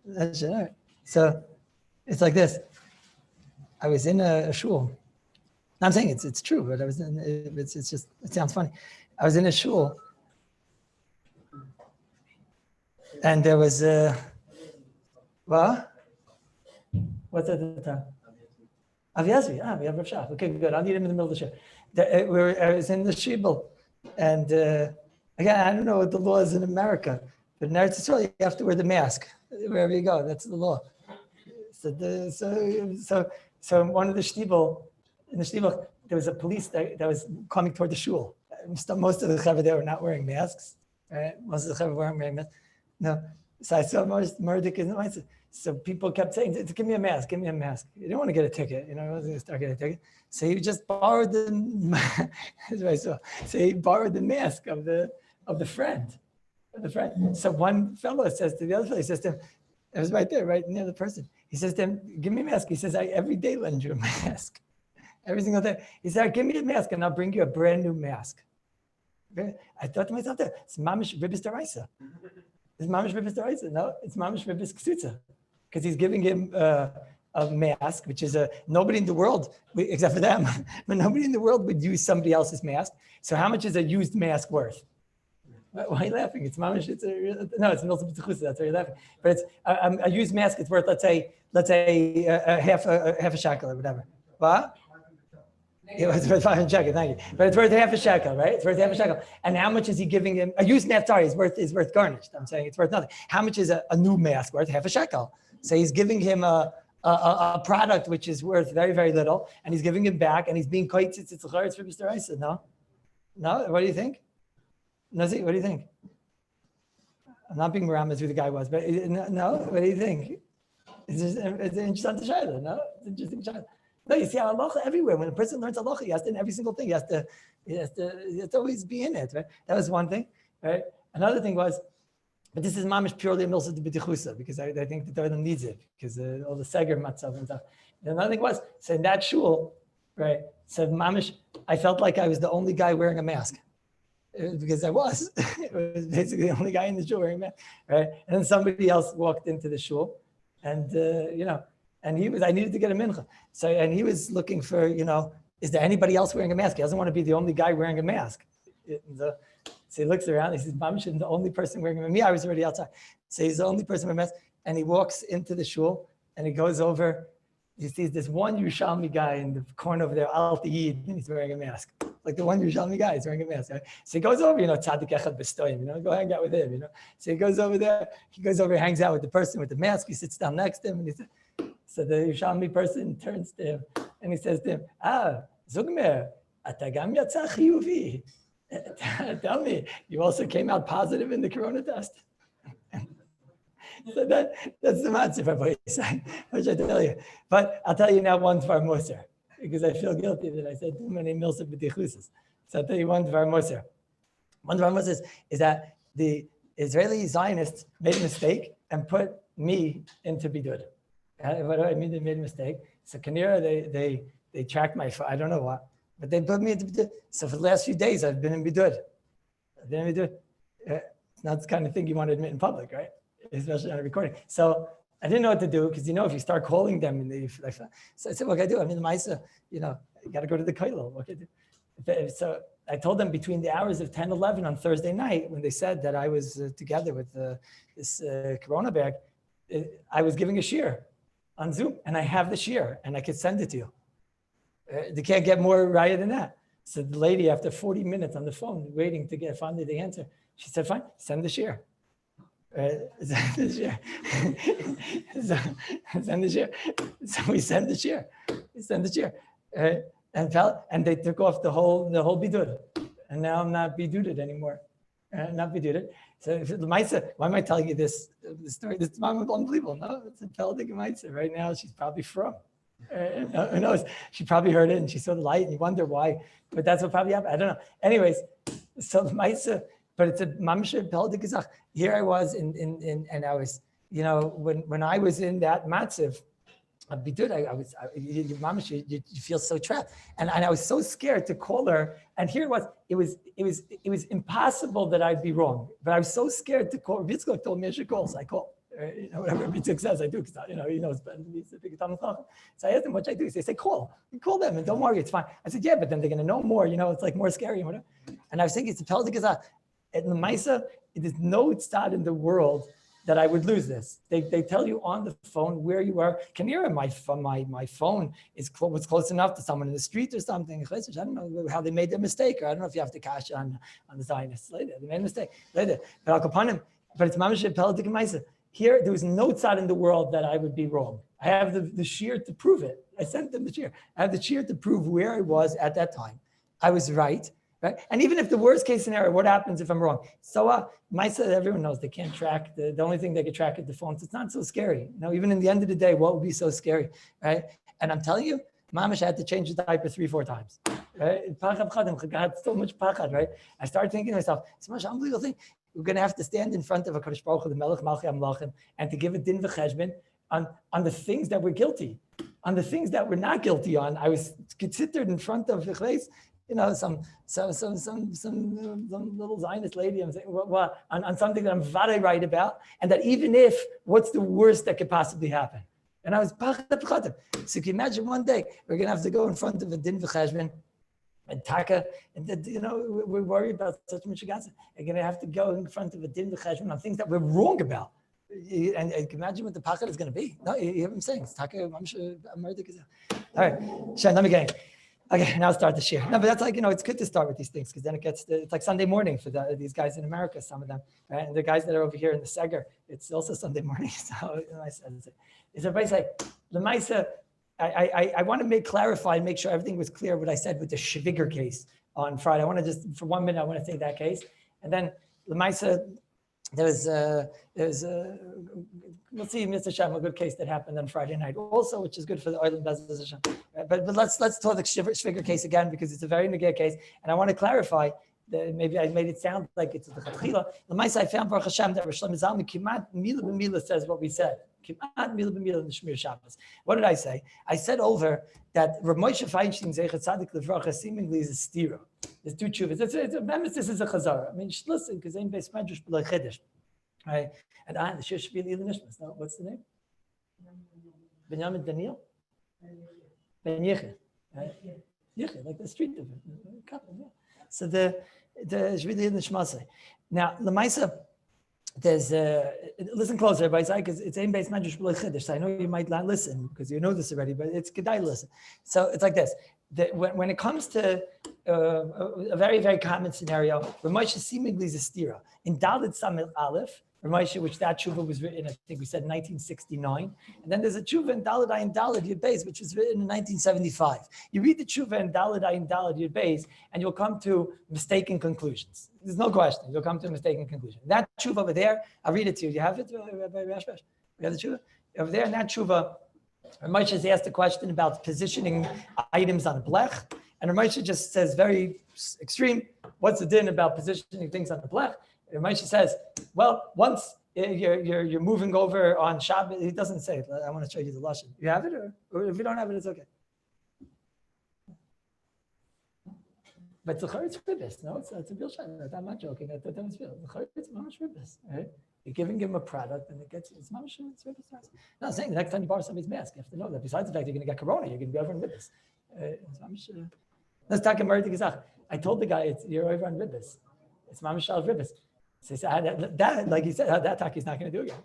That's all right. So it's like this. I was in a shul. I'm saying it's true, but I was in, it's just, it sounds funny. I was in a shul and there was what? What's at the time? Aviasvi. We have Rav Shach. Okay, good. I'll need him in the middle of the show. I was in the shibble, and again, I don't know what the law is in America, but in Eretz Yisrael, you have to wear the mask wherever you go. That's the law. So one of the shtibel, in the shtibel, there was a police that was coming toward the shul. Most of the chaver there were not wearing masks. Right? Most of the chaver weren't wearing masks. No. So I saw Murdik in the mindset. So people kept saying, give me a mask, give me a mask. You didn't want to get a ticket, I wasn't going to start getting a ticket. So he just borrowed that's what I saw. So he borrowed the mask of the friend. So one fellow says to the other fellow, he says to him, it was right there, right near the person. He says to him, give me a mask. He says, I every day lend you a mask. Every single day. He said, give me a mask and I'll bring you a brand new mask. I thought to myself, it's mamish ribis deraisa. It's mamish ribis deraisa. No, it's mamish ribis ksutza. Because he's giving him a mask, which is nobody in the world, except for them, but nobody in the world would use somebody else's mask. So how much is a used mask worth? Why are you laughing? It's mamish. It's milsa b'tchusa. That's why you're laughing. But it's a used mask. It's worth let's say half a shekel or whatever. What? It's worth 5 shekel. Thank you. But it's worth half a shekel, right? It's worth half a shekel. And how much is he giving him? A used mask, sorry, is worth garnished. I'm saying it's worth nothing. How much is a new mask worth? Half a shekel. So he's giving him a product which is worth very, very little, and he's giving it back, and he's being quite it's for Mr. Isa. No? What do you think? Nazi, what do you think? I'm not being Maramas who the guy was, but no, what do you think? It's an interesting shayla, no? It's an interesting shayla. No, you see how halacha everywhere. When a person learns halacha, he has to in every single thing. He has to always be in it, right? That was one thing, right? Another thing was, but this is mamish purely a milsa de b'tichusa, because I think the Torah needs it, because all the seger matzav and stuff. And another thing was, so in that shul, right, so mamish, I felt like I was the only guy wearing a mask. Because I was. It was basically the only guy in the shul wearing a mask, right? And then somebody else walked into the shul, and and I needed to get a mincha. So, and he was looking for, is there anybody else wearing a mask? He doesn't want to be the only guy wearing a mask. So he looks around, he says, Mamish is the only person wearing a mask. Me, I was already outside. So he's the only person wearing a mask. And he walks into the shul and he goes over, he sees this one Yerushalmi guy in the corner over there, Al Tiyid, and he's wearing a mask. Like the one Yerushalmi guy is wearing a mask. Right? So he goes over, Tzadik Echad B'stoim, go hang out with him, So he goes over there, hangs out with the person with the mask, he sits down next to him, and he says, so the Yerushalmi person turns to him and he says to him, Zugmer, ata gam yatsa chiyuvi. Tell me, you also came out positive in the corona test. So that's the matzah for Boisai, which I tell you. But I'll tell you now one Dvar Moser, because I feel guilty that I said too many milsa b'tichusas. So I'll tell you one Dvar Moser. One Dvar Moser is that the Israeli Zionists made a mistake and put me into bidud. What do I mean? They made a mistake. So Kanira, they tracked my, I don't know what, but they put me into bidud. So for the last few days, I've been in bidud. It's not the kind of thing you want to admit in public, right? Especially on a recording. So I didn't know what to do, because if you start calling them, so I said, what can I do? I'm in the Maisa, you got to go to the Kollel. What can I do? So I told them between the hours of 10, 11 on Thursday night, when they said that I was together with this corona bag, I was giving a shiur on Zoom, and I have the shiur, and I could send it to you. They can't get more raya than that. So the lady, after 40 minutes on the phone, waiting to get finally the answer, she said, fine, send the shiur. Send the shiur. Send the shiur. So we send the shiur. And they took off the whole bidud. And now I'm not biduded anymore. Not biduded. So if the Maisa, why am I telling you this story? This is unbelievable. No, it's a Peldik Maisa. Right now, she's probably from. Who knows? She probably heard it and she saw the light and you wonder why. But that's what probably happened. I don't know. Anyways, so the Maisa, but it's a Mamshe Peldik Gizach. Here I was and I was, when I was in that matziv, you feel so trapped, and I was so scared to call her. And here it was impossible that I'd be wrong, but I was so scared to call. Yitzchak told me I should call, so I called. whatever Bitzuk says, I do, because he knows better than me. So I asked him, what should I do? They say, call them and don't worry, it's fine. I said, yeah, but then they're going to know more, it's like more scary and whatever. And I was thinking, it's a Peldik Gazah. In the Maisa, it is no tzad in the world that I would lose this. They tell you on the phone where you are. Can you hear my phone was close enough to someone in the street or something. I don't know how they made their mistake, or I don't know if you have to cash on the Zionists later. They made a mistake later. But I'll upon him. But it's mamash Peldik Maisa. Here, there was no tzad in the world that I would be wrong. I have the shiur to prove it. I sent them the shiur. I have the shiur to prove where I was at that time. I was right. Right? And even if the worst case scenario, what happens if I'm wrong? So Maisa, everyone knows they can't track. The only thing they can track is the phones. It's not so scary. Even in the end of the day, what would be so scary, right? And I'm telling you, Mamash had to change the diaper 3-4 times. Right? God, so much pachad, right? I started thinking to myself, it's such an unbelievable thing. We're going to have to stand in front of a Kadosh Baruch Hu, the Melech Malchei HaMelachim, and to give a din v'cheshbon on the things that we're guilty, on the things that we're not guilty on. I was considered in front of the place. Some little Zionist lady, I'm saying, on something that I'm very right about, and that even if, what's the worst that could possibly happen? And I was, so can you imagine one day, we're going to have to go in front of a din v'cheshbon, and taka, and we're worried about such much gas. We're going to have to go in front of a din v'cheshbon on things that we're wrong about. And imagine what the pachad is going to be. No, you hear what I'm saying? It's taka, all right, Shen, let me get in. Okay, now start the shiur. No, but that's like, it's good to start with these things because then it's like Sunday morning for these guys in America, some of them, right? And the guys that are over here in the Seger, it's also Sunday morning. So is everybody say, the Maisa, I want to clarify and make sure everything was clear what I said with the Shviger case on Friday. I want to just, for 1 minute, I want to say that case. And then the Maisa, there's we'll see, Mr. Shem, a good case that happened on Friday night also, which is good for the oil and position. But let's talk the Shviger case again because it's a very negay case, and I want to clarify that maybe I made it sound like it's the Chatchila. The Maisa, I found Baruch Hashem that Rosh Hashanah Kimat Mila B'Mila says what we said. Kimat Mila B'Mila in the Shmir Shabbos. What did I say? I said over that Rav Moshe Feinstein Zeichat Tzadik Livracha seemingly is a stira. There's two tshuvas. This is a chazara. I mean, listen, because ain't based medrash b'lay chiddush, right? And the shiur should be the nishmas. No, what's the name? Benjamin Daniel. Ben Yechid, right? Yechid, like the street of it. So the Shvili Nishmasei. Now, Lamaisa, there's listen closer, everybody, because it's aim based medrash b'lay chiddush. So I know you might not listen because you know this already, but it's kedai to listen. So it's like this. When it comes to a very, very common scenario, Rav Moshe seemingly is a stira. In Dalit Samil Aleph, Rav Moshe, which that tshuva was written, I think we said 1969. And then there's a tshuva in Dalit Ayin Dalit Yud Beis, which was written in 1975. You read the tshuva in Dalit Ayin Dalit Yud Beis, and you'll come to mistaken conclusions. There's no question. You'll come to a mistaken conclusion. That tshuva over there, I'll read it to you. You have it, Rabbi Rashbash? You have the tshuva? Over there in that tshuva, Rav Moshe has asked a question about positioning items on a blech, and Rav Moshe just says very extreme, what's the din about positioning things on the blech? Rav Moshe says, well, once you're moving over on Shabbat, he doesn't say it. I want to show you the lashon. You have it, or if you don't have it, it's okay. But the it's ribbis. No, it's a real shayla. I'm not joking. That was real. The it's mamash ribbis, right? You're giving him a product, and it's mamash ribbis. No, I'm saying the next time you borrow somebody's mask, you have to know that besides the fact you're going to get corona, you're going to be over on ribbis. Let's talk about Gezach. I told the guy you're over on ribbis. It's mamash al ribbis. So that, like he said, that talk he's not going to do again.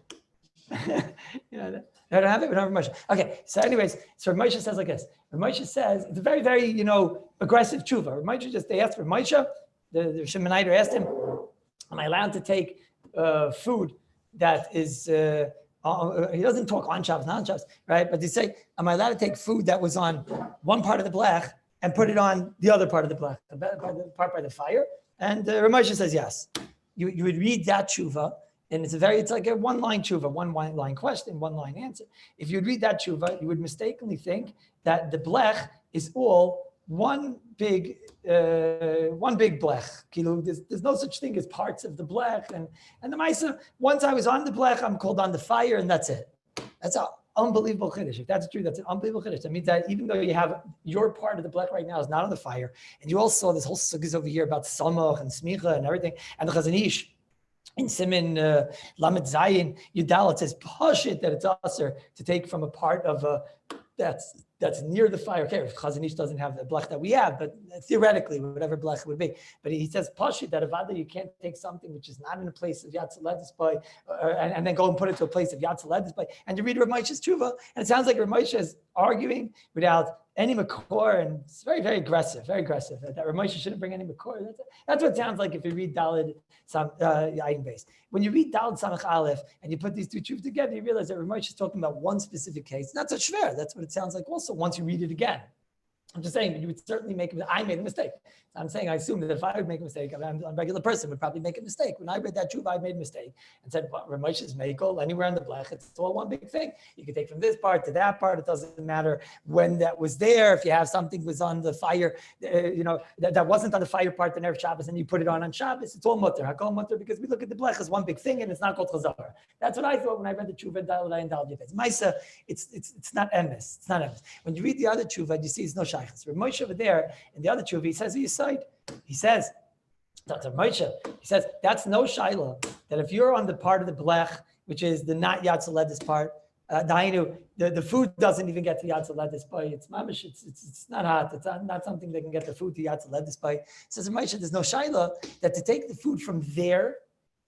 I don't have it. We don't have Moshe. Okay. So, anyways, so Moshe says like this. Moshe says it's a very, very, aggressive tshuva. Moshe they asked for Moshe. The Shemoniter asked him, "Am I allowed to take food that is?" He doesn't talk on Shabbos, not on Shabbos, right? But they say, "Am I allowed to take food that was on one part of the blech and put it on the other part of the blech, the part by the fire?" And Moshe says yes. You would read that tshuva, and it's like a one-line tshuva, one-line question, one-line answer. If you'd read that tshuva, you would mistakenly think that the blech is all one big blech. There's no such thing as parts of the blech. And the Maisa, once I was on the blech, I'm called on the fire, and that's it. That's an unbelievable chiddush. If that's true, that's an unbelievable chiddush. That means that even though you have your part of the blech right now is not on the fire, and you also saw this whole sukkahs over here about samach and smicha and everything, and the Chazon Ish in Siman Lamed Zayin Yudal, it says Pashit that it's usher to take from a part of that's near the fire. Okay, if Chazon Ish doesn't have the blech that we have, but theoretically, whatever blech would be. But he says Pashit that avada you can't take something which is not in a place of Yatz Ledisbay, and then go and put it to a place of Yatz Ledisbay. And you read Rav Moshe's Tshuva, and it sounds like Rav Moshe is arguing without any makor, and it's very, very aggressive, very aggressive. That Rav Moshe shouldn't bring any makor. That's what it sounds like if you read Daled Ayin Beis. When you read Daled Samach Aleph and you put these two Tshuvas together, you realize that Rav Moshe is talking about one specific case. Not such shver. That's what it sounds like. Also, once you read it again, I'm just saying that you would certainly make. I made a mistake. I'm saying I assume that if I would make a mistake, a regular person would probably make a mistake. When I read that Tshuva, I made a mistake and said, well, Rav Moshe's mekel anywhere on the blech, it's all one big thing. You can take from this part to that part. It doesn't matter when that was there. If you have something was on the fire, that wasn't on the fire part the Erev Shabbos, and you put it on Shabbos, it's all mutter. I call mutter because we look at the blech as one big thing, and it's not called chazar. That's what I thought when I read the Tshuva Daled and Daled Yefes. Maisa, it's not emes. It's not emes. When you read the other Tshuva, you see it's no shaychus. Rav Moshe over there in the other Tshuva, he says side. He says, Dr. Moshe, he says, that's no shaila, that if you're on the part of the blech, which is the not yatzaledis part, the food doesn't even get to yatzaledis by. It's mamish, it's not hot. It's not something that can get the food to yatzaledis by. Says Moshe, there's no shaila that to take the food from there,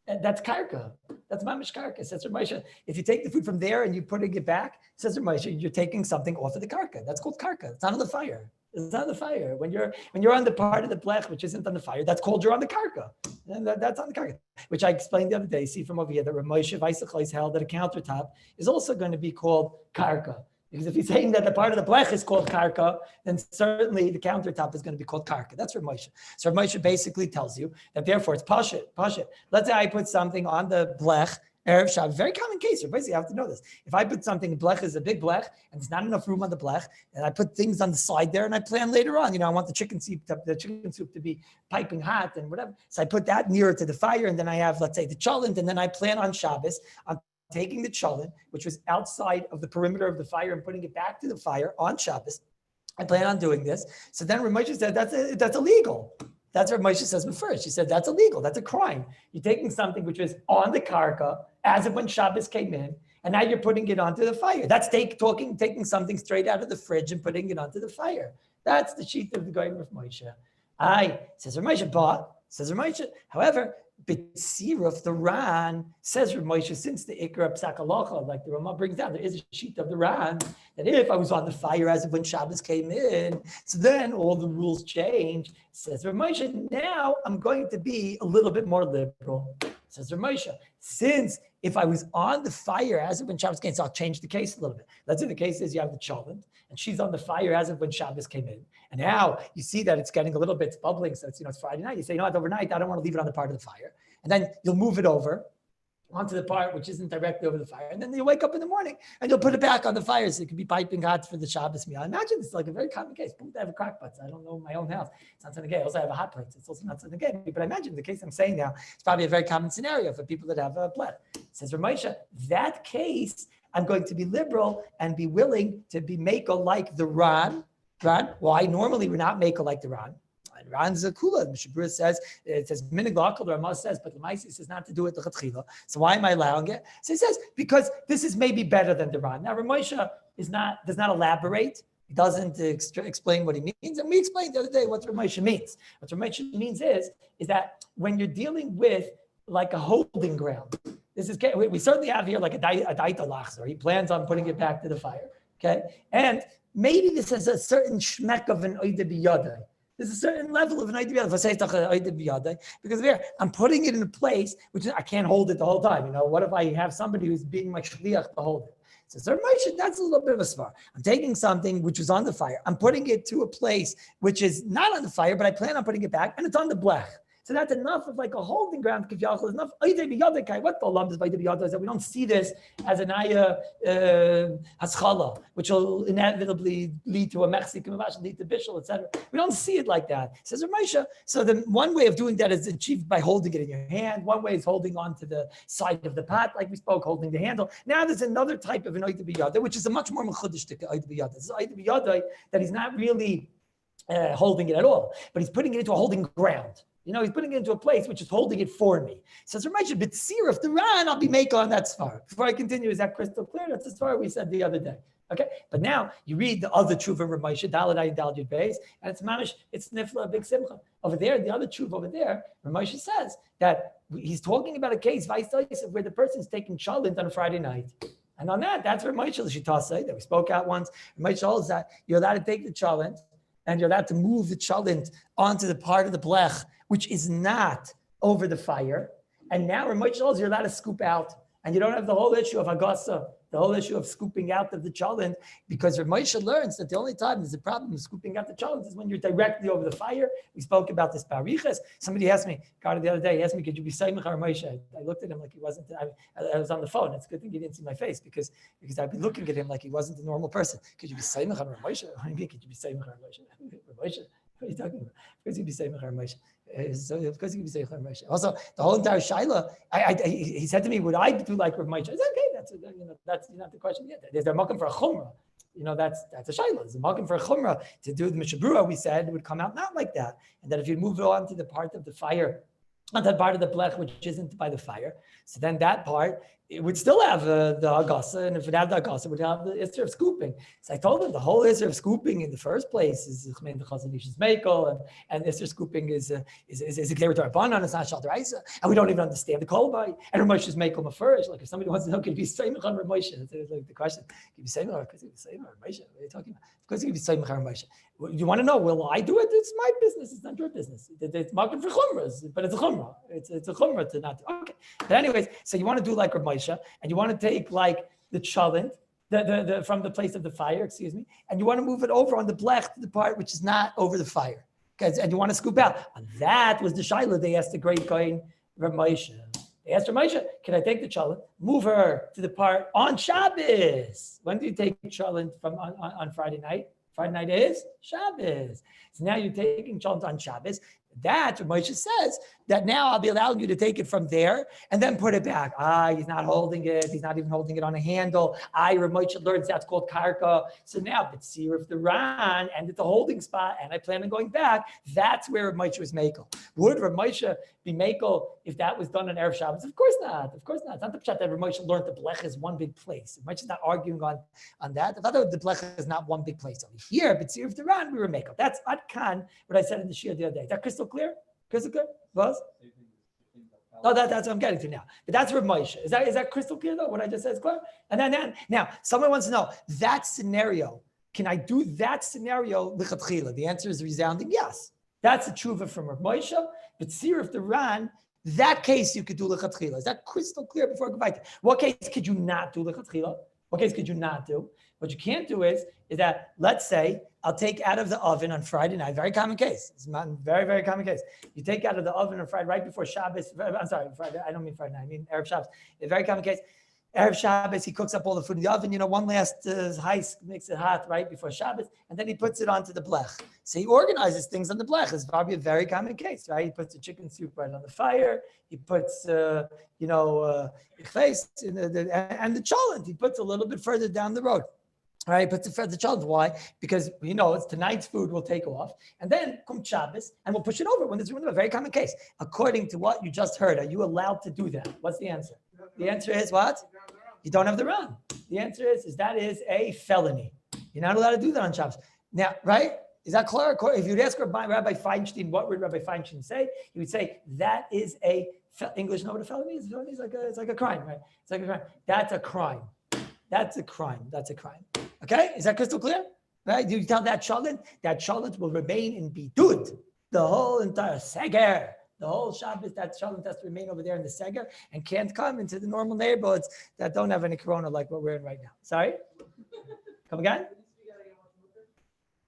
that's karka. That's mamish karka. Says Moshe, if you take the food from there and you're putting it back, says Moshe, you're taking something off of the karka. That's called karka. It's not on the fire. It's not on the fire. When you're on the part of the blech which isn't on the fire, that's called you're on the karka. And that's on the karka, which I explained the other day. See from over here that Rav Moshe Weissachleis held that a countertop is also going to be called karka. Because if he's saying that the part of the blech is called karka, then certainly the countertop is going to be called karka. That's Rav Moshe. So Rav Moshe basically tells you that therefore it's pashit. Let's say I put something on the blech, Erev Shabbos, very common case. Basically, you have to know this. If I put something, blech is a big blech, and there's not enough room on the blech, and I put things on the side there, and I plan later on, I want the chicken soup to be piping hot and whatever. So I put that nearer to the fire, and then I have, let's say, the cholent, and then I plan on Shabbos on taking the cholent, which was outside of the perimeter of the fire, and putting it back to the fire on Shabbos. I plan on doing this. So then Rav Moshe said, that's illegal. That's what Moshe says first. She said, that's illegal. That's a crime. You're taking something which was on the karka as of when Shabbos came in, and now you're putting it onto the fire. That's taking something straight out of the fridge and putting it onto the fire. That's the sheet of the Goyim of Moshe. Says Rav Moshe, however, B'tziruf, the Ran, says Rav Moshe, since the Ikra Psak Halacha, like the Ramah brings down, there is a sheet of the Ran, that if I was on the fire as of when Shabbos came in, so then all the rules change. Says Rav Moshe, now I'm going to be a little bit more liberal. Says Rav Moshe, since if I was on the fire as of when Shabbos came in, so I'll change the case a little bit. Let's say the case is you have the cholent, and she's on the fire as of when Shabbos came in. And now you see that it's getting a little bit bubbling, so it's Friday night. You say, overnight, I don't want to leave it on the part of the fire. And then you'll move it over onto the part which isn't directly over the fire. And then you wake up in the morning and you'll put it back on the fire so it can be piping hot for the Shabbos meal. I imagine it's like a very common case. People that have crack pots. I don't know my own house. It's not something gay. I also have a hot plate. It's also not something gay. But I imagine the case I'm saying now, it's probably a very common scenario for people that have a bled. Says Rav Moshe, that case, I'm going to be liberal and be willing to be mako like the Ran. Why? Normally we're not mako like the Ran. Ran's a kula. Mishabura says, it says, minig la'akal, the Ramah says, but the Maisi says not to do it the chatchila. So why am I allowing it? So he says, because this is maybe better than the Ran. Now, Rav Moshe does not elaborate. He doesn't explain what he means. And we explained the other day what Rav Moshe means. What Rav Moshe means is that when you're dealing with like a holding ground, we certainly have here like a daita lachzer. He plans on putting it back to the fire. Okay. And maybe this has a certain shmek of an oide biyadai. There's a certain level of an idea because there I'm putting it in a place which I can't hold it the whole time. What if I have somebody who's being my shliach to hold it? So that's a little bit of a svar. I'm taking something which was on the fire. I'm putting it to a place which is not on the fire, but I plan on putting it back, and it's on the blech. So that's enough of like a holding ground. Enough. What the alam is by the biyada is that we don't see this as an ayah haschala, which will inevitably lead to a Mexican, lead to bishul, etc. We don't see it like that. Says Rav Moshe. So the one way of doing that is achieved by holding it in your hand. One way is holding on to the side of the pot, like we spoke, holding the handle. Now there's another type of an ayah biyada, which is a much more mechudish ayah biyada. This is ayah biyada that he's not really holding it at all, but he's putting it into a holding ground. He's putting it into a place which is holding it for me. Says Ramosha, B'tzir, if the Ran, I'll be making on that Svar. Before I continue, is that crystal clear? That's the Svar we said the other day. Okay, but now you read the other Tshuva of Ramosha, Dalad Ayin Dalad Yud Beis, and it's mamish, it's Nifla, Big Simcha. Over there, the other Tshuva over there, Ramosha says that he's talking about a case, where the person's taking chalent on a Friday night. And on that's where Ramosha Shitasa that we spoke out once. Ramosha holds that you're allowed to take the chalent and you're allowed to move the chalent onto the part of the blech which is not over the fire. And now Ramosha holds you're allowed to scoop out, and you don't have the whole issue of agasa, the whole issue of scooping out of the chalent, because Ramosha learns that the only time there's a problem with scooping out the chalent is when you're directly over the fire. We spoke about this pariches. Somebody asked me, the other day, he asked me, could you be Saimach Ramosha? I looked at him like he wasn't, I was on the phone. It's a good thing he didn't see my face because I'd be looking at him like he wasn't a normal person. Could you be Saimach Ramosha? What do you mean, could you be Saimach Ramosha? Ramosha? What are you talking about? Because you'd be Saimach Ramosha. Because you can say Ramosha. Also, the whole entire Shaila, he said to me, "Would I do like Rav Moshe?" I said, "Okay, that's not the question yet. They're making for a chumrah. That's a Shaila. There's a making for a chumrah to do the mishabrua. We said it would come out not like that, and that if you move it on to the part of the fire, not that part of the blech which isn't by the fire, so then that part it would still have the agasa, and if it had the agasa, it would have the issur of scooping. So I told him the whole issur of scooping in the first place is chmein the chazanish's mekel, and issur scooping is a clear to Rabbanan, it's not shal d'oraisa, and we don't even understand the kolbai. And Ramosha's mekel mafurish. Like if somebody wants to know, could you be Saimach on Ramosha? It's like the question. Could you be Saimach on Ramosha? What are you talking about? Of course, you could be Saimach on Ramosha. You want to know? Will I do it? It's my business. It's not your business. It's market for chumras, but it's a chumrah. It's a chumrah to not do. Okay. But anyways, so you want to do like Rav Moshe, and you want to take like the chalent, the from the place of the fire, and you want to move it over on the blech to the part which is not over the fire. Okay, and you want to scoop out. And that was the shaila they asked the great kohen Rav Moshe. They asked Rav Moshe, can I take the chalent, move her to the part on Shabbos? When do you take chalent from on Friday night? Friday night is Shabbos. So now you're taking chalent on Shabbos. That, Moshe says, that now I'll be allowing you to take it from there and then put it back. He's not holding it. He's not even holding it on a handle. Moshe learns that's called karka. So now, but see if the Ran and at the holding spot, and I plan on going back, that's where Moshe was makel. Would Rav Moshe be makel if that was done on Erev Shabbos? Of course not. Of course not. It's not the pshat that Rav Moshe learned the blech is one big place. Moshe is not arguing on that. I thought the blech is not one big place. Over here, but see if the Ran, we were makel. That's adkan, what I said in the Shiur the other day. Is that crystal clear? Crystal clear? Was? No, that's what I'm getting to now. But that's Rav Moshe. Is that crystal clear though? What I just said is clear? And then now, someone wants to know that scenario. Can I do that scenario lichatchila? The answer is resounding yes. That's a tshuva from Rav Moshe. But see if the Ran, that case you could do lichatchila. Is that crystal clear before I go back? What case could you not do lichatchila? What case could you not do? What you can't do is that, let's say, I'll take out of the oven on Friday night, very common case. It's a very, very common case. You take out of the oven on Friday, right before Shabbos. I'm sorry, Friday. I don't mean Friday night. I mean Erev Shabbos. A very common case. Erev Shabbos, he cooks up all the food in the oven. One last heist, makes it hot right before Shabbos, and then he puts it onto the blech. So he organizes things on the blech. It's probably a very common case, right? He puts the chicken soup right on the fire. He puts, and the cholent. He puts a little bit further down the road. All right, puts the chalent. Why? Because it's tonight's food will take off, and then come Shabbos, and we'll push it over when there's a very common case. According to what you just heard, are you allowed to do that? What's the answer? The answer is what? You don't have the run. The answer is that is a felony. You're not allowed to do that on Shabbos. Now, right? Is that clear? If you'd ask Rabbi Feinstein, what would Rabbi Feinstein say? He would say that is a English. Know what a felony is? Felony is it's like a crime, right? It's like a crime. That's a crime. That's a crime. That's a crime. Okay, is that crystal clear? Right? You tell that chalent will remain in bidud the whole entire seger, the whole Shabbos. That chalent has to remain over there in the seger and can't come into the normal neighborhoods that don't have any corona like what we're in right now. Sorry, come again.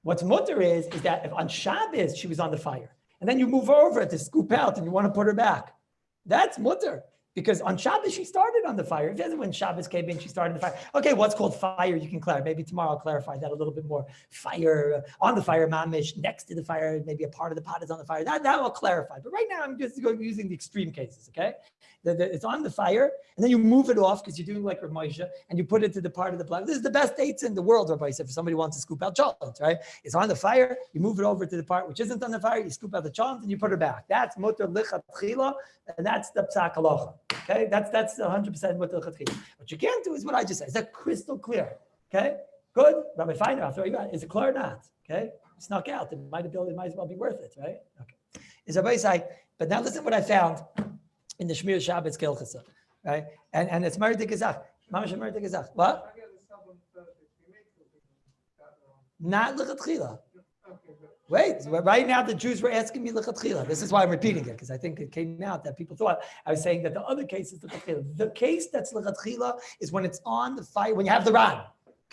What's mutter is that if on Shabbos she was on the fire and then you move over to scoop out and you want to put her back, that's mutter. Because on Shabbos, she started on the fire. It doesn't when Shabbos came in, she started the fire. Okay, what's called fire, you can clarify. Maybe tomorrow I'll clarify that a little bit more. Fire, on the fire, mamish, next to the fire, maybe a part of the pot is on the fire. That will clarify. But right now, I'm just using the extreme cases, okay? It's on the fire, and then you move it off because you're doing like Ramosha, and you put it to the part of the black. This is the best dates in the world, Rabbi said, if somebody wants to scoop out cholent, right? It's on the fire, you move it over to the part which isn't on the fire, you scoop out the cholent, and you put it back. That's mutter lichatchila, and that's the psak halacha. Okay, that's 100% mutter lichatchila. What you can't do is what I just said. Is that crystal clear? Okay, good. Rabbi Feiner, I'll throw you out. Is it clear or not? Okay, snuck out. It might as well be worth it, right? Okay. Is Rabbi say? But now listen what I found in the Shmir Shabbat Kelchasa, right? And it's Merdik Gezach. Mamash Merdik Gezach. What? Not lichatchila. Wait, right now the Jews were asking me lichatchila. This is why I'm repeating it, because I think it came out that people thought I was saying that the other case is lichatchila. The case that's lichatchila is when it's on the fire, when you have the ran.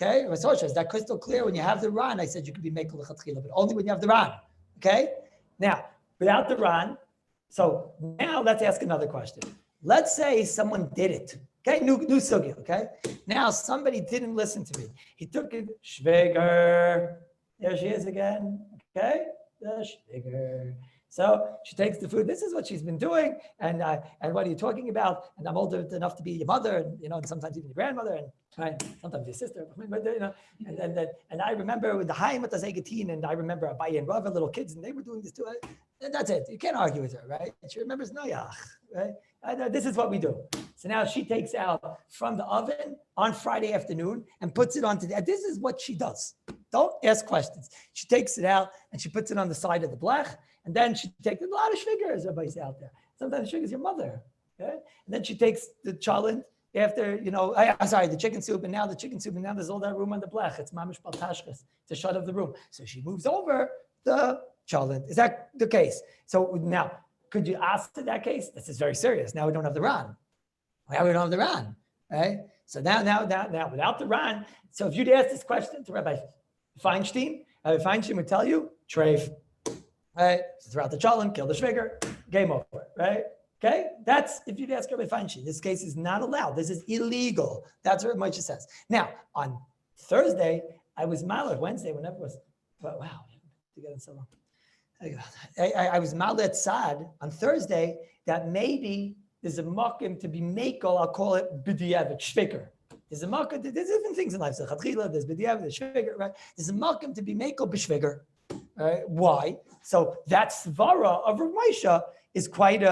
Okay? Is that crystal clear? When you have the ran, I said you could be making lichatchila, but only when you have the ran. Okay? Now, without the ran, so now let's ask another question. Let's say someone did it. Okay, new sugya, okay? Now somebody didn't listen to me. He took it, shveger. There she is again, okay? The shveger. So she takes the food. This is what she's been doing. And what are you talking about? And I'm old enough to be your mother, and and sometimes even your grandmother, and right, sometimes your sister. And I remember with the Haim at the Zegatin, and I remember Abaye and Rava, little kids, and they were doing this too. And that's it. You can't argue with her, right? She remembers Noach, right? This is what we do. So now she takes out from the oven on Friday afternoon and puts it onto this is what she does. Don't ask questions. She takes it out and she puts it on the side of the blech, and then she takes a lot of shvigers, everybody's out there. Sometimes shvig is your mother, okay? And then she takes the cholent after, the chicken soup, and now there's all that room on the blech. It's mamish baltashkas, it's a shut of the room. So she moves over the cholent. Is that the case? So now, could you ask to that case? This is very serious. Now we don't have the ran. Now we don't have the ran, right? So now, without the ran, so if you'd ask this question to Rabbi Feinstein, Rabbi Feinstein would tell you, treif, right? Throw out the cholent, kill the shviger, game over, right? Okay, that's if you'd ask Rabbi Feinstein. This case is not allowed. This is illegal. That's what Moshe says. Now, on Thursday, I was malad, Wednesday, whenever it was, but wow, together so long. I was malad sad on Thursday that maybe there's a makom to be makel. I'll call it b'diavad shviker. There's a makom. There's different things in life. There's chatchila, there's b'diavad, there's shviker, right? There's a makom to be makel b'shviker. Right? Why? So that svara of Rav Moshe is quite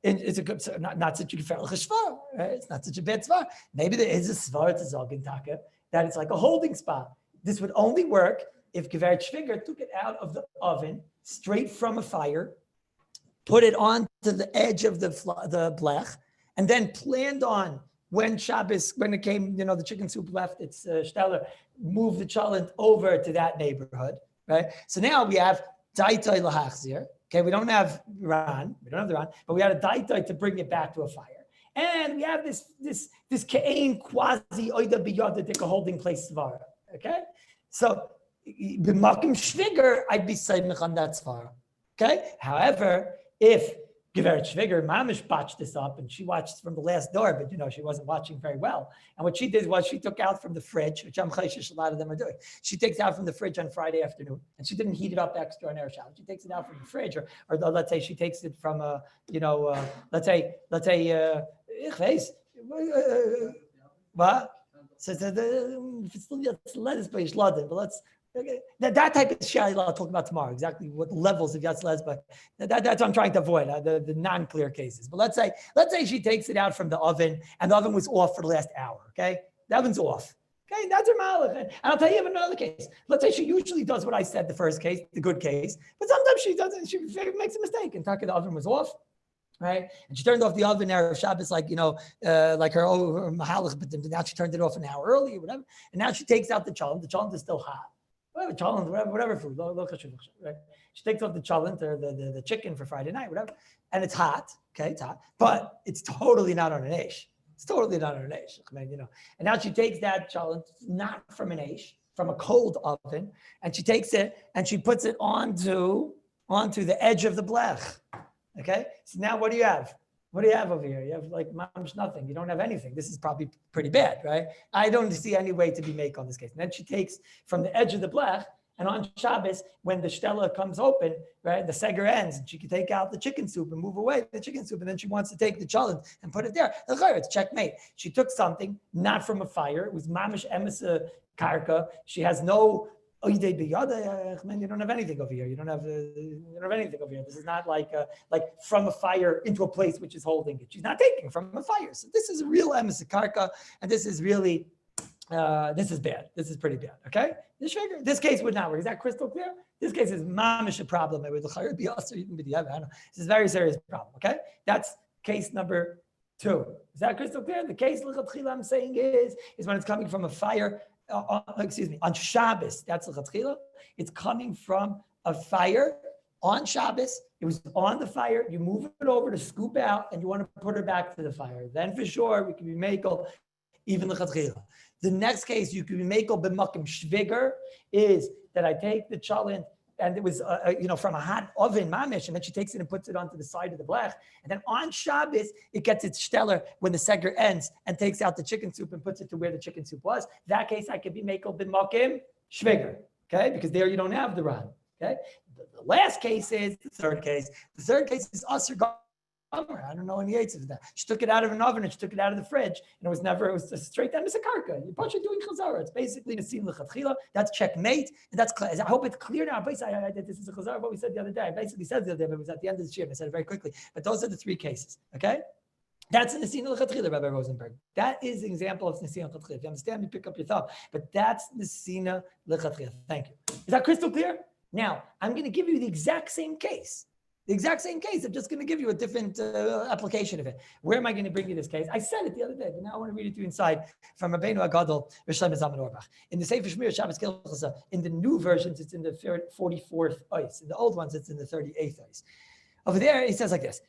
it's a good, not such a gefährliche svara, right? It's not such a bad svara. Maybe there is a svara to Zogin Taka that it's like a holding spot. This would only work if Geveret Shviger took it out of the oven straight from a fire, put it onto the edge of the blech, and then planned on when Shabbos, when it came, the chicken soup left its steller, move the cholent over to that neighborhood, right? So now we have daitai lahachzir. Okay, we don't have the ran, but we had a daitai to bring it back to a fire. And we have this ke'ain quasi oida biyada holding place svara. Okay, so the makim shviger, I'd be seimich on that svara. Okay, however, if Geveret Shviger mamish botched this up, and she watched from the last door, but she wasn't watching very well. And what she did was she took out from the fridge, which I'm chayshish, a lot of them are doing. She takes out from the fridge on Friday afternoon, and she didn't heat it up extra on Erev Shabbos. She takes it out from the fridge, or let's say she takes it from a, let's say, what? So it's lettuce by Shladen, but let's. That type of shayla I'll talk about tomorrow, exactly what levels of Yatz Lesba. That's what I'm trying to avoid, the non-clear cases. But let's say she takes it out from the oven, and the oven was off for the last hour, okay? The oven's off. Okay, that's her malach. And I'll tell you of another case. Let's say she usually does what I said the first case, the good case, but sometimes she doesn't, she makes a mistake. And the oven was off, right? And she turned off the oven there of Shabbos, like her mahalach, but now she turned it off an hour early or whatever. And now she takes out the cholent. The cholent is still hot. Whatever food, right? She takes off the cholent or the chicken for Friday night, whatever, and it's hot. Okay, it's hot, but it's totally not on an eish. It's totally not on an eish. And now she takes that cholent, not from an eish, from a cold oven, and she takes it and she puts it onto the edge of the blech. Okay, so now what do you have? What do you have over here? You have like nothing. You don't have anything. This is probably pretty bad, right? I don't see any way to be make on this case. And then she takes from the edge of the blech, and on Shabbos, when the shtella comes open, right, the seger ends, and she can take out the chicken soup and move away the chicken soup, and then she wants to take the challah and put it there. It's checkmate. She took something not from a fire. It was mamish emesa karka. She has no. Man, you don't have anything over here. You don't have anything over here. This is not like from a fire into a place which is holding it. She's not taking from a fire. So this is a real emesa karka, and this is really. This is bad. This is pretty bad. Okay. This case would not work. Is that crystal clear? This case is mamish a problem. This is a very serious problem. Okay. That's case number 2. Is that crystal clear? The case I'm saying is when it's coming from a fire. On Shabbos. That's l'chatchila. It's coming from a fire on Shabbos. It was on the fire. You move it over to scoop out, and you want to put it back to the fire. Then for sure we can be makel even l'chatchila. The next case you can be makel b'makim shviger is that I take the chalent and it was from a hot oven mamish, and then she takes it and puts it onto the side of the blech, and then on Shabbos it gets its stellar when the seger ends and takes out the chicken soup and puts it to where the chicken soup was. That case I could be makel b'makim shviger, okay, because there you don't have the ran. Okay, the last case is the third case. The third case is usher. I don't know any yates of that. She took it out of an oven and she took it out of the fridge, and it was straight down to sakarka. You're probably doing chazara. It's basically nesim lechatchila. That's checkmate, and that's. I hope it's clear now. This is a chazara. What we said the other day. I basically said the other day, but it was at the end of the shiur. I said it very quickly. But those are the 3 cases. Okay, that's a nesim lechatchila, Rabbi Rosenberg. That is an example of nesim lechatchila. If you understand me, pick up your thumb. But that's nesim lechatchila. Thank you. Is that crystal clear? Now I'm going to give you the exact same case. The exact same case. I'm just going to give you a different application of it. Where am I going to bring you this case? I said it the other day, but now I want to read it to you inside from Rabbeinu Agadol, Rishon Zaman Orbach. In the Sefer Shmir Shabbos Kilchasa, in the new versions, it's in the 44th ice. In the old ones, it's in the 38th ice. Over there, he says like this: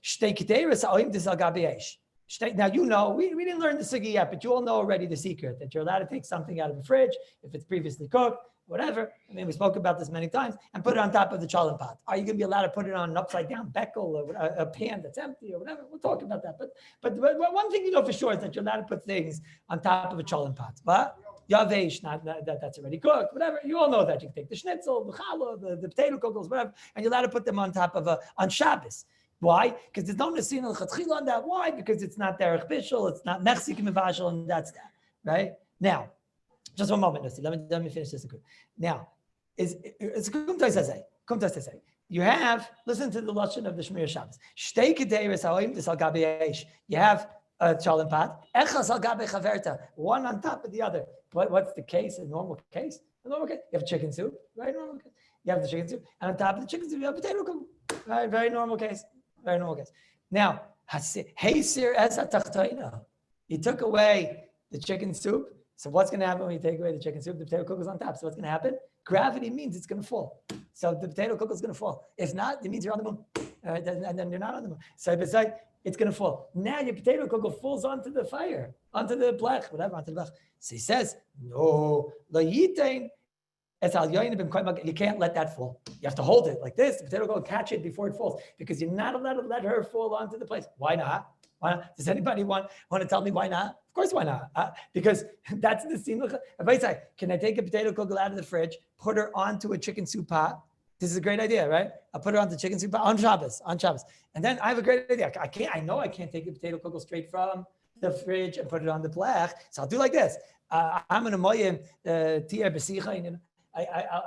now, you know, we didn't learn the sugi yet, but you all know already the secret that you're allowed to take something out of the fridge if it's previously cooked, whatever. I mean, we spoke about this many times, and put it on top of the challah pot. Are you going to be allowed to put it on an upside down beckel or a pan that's empty or whatever? We'll talk about that. But one thing you know for sure is that you're allowed to put things on top of a challah pot. What? Yavesh, not that's already cooked, whatever. You all know that. You can take the schnitzel, the challah, the potato cockles, whatever, and you're allowed to put them on top of on Shabbos. Why? Because there's no nesin l'chatchila on that. Why? Because it's not derech bishul, it's not mechzik mevashel, and that's that. Right? Now, just one moment, Nasi. Let me finish this. Now, it's kum say. You have, listen to the lashon of the Shmir Shabbos. Shtei kedeiros ha'oim dis al gabi eish. You have a challah pot. Echas al gabi chaverta. One on top of the other. What's the case? A normal case? A normal case. You have chicken soup, right? Normal case. You have the chicken soup, and on top of the chicken soup, you have potato cooked. Right? Very normal case. Very normal case. Now, Heisir es atachtoina. You took away the chicken soup. So what's going to happen when you take away the chicken soup? The potato cookle is on top. So what's going to happen? Gravity means it's going to fall. So the potato cookle is going to fall. If not, it means you're on the moon. And then you're not on the moon. So beside, it's going to fall. Now your potato cookle falls onto the fire, onto the blech, whatever, onto the blech. So he says, no, you can't let that fall. You have to hold it like this. The potato cookle catch it before it falls, because you're not allowed to let her fall onto the place. Why not? Why not? Does anybody want to tell me why not? Of course, why not? Because that's the scene. Can I take a potato cookle out of the fridge, put her onto a chicken soup pot? This is a great idea, right? I'll put her onto chicken soup pot on Shabbos. And then I have a great idea. I know I can't take a potato cookle straight from the fridge and put it on the blech. So I'll do like this. I'm going to moyim tier b'sicha.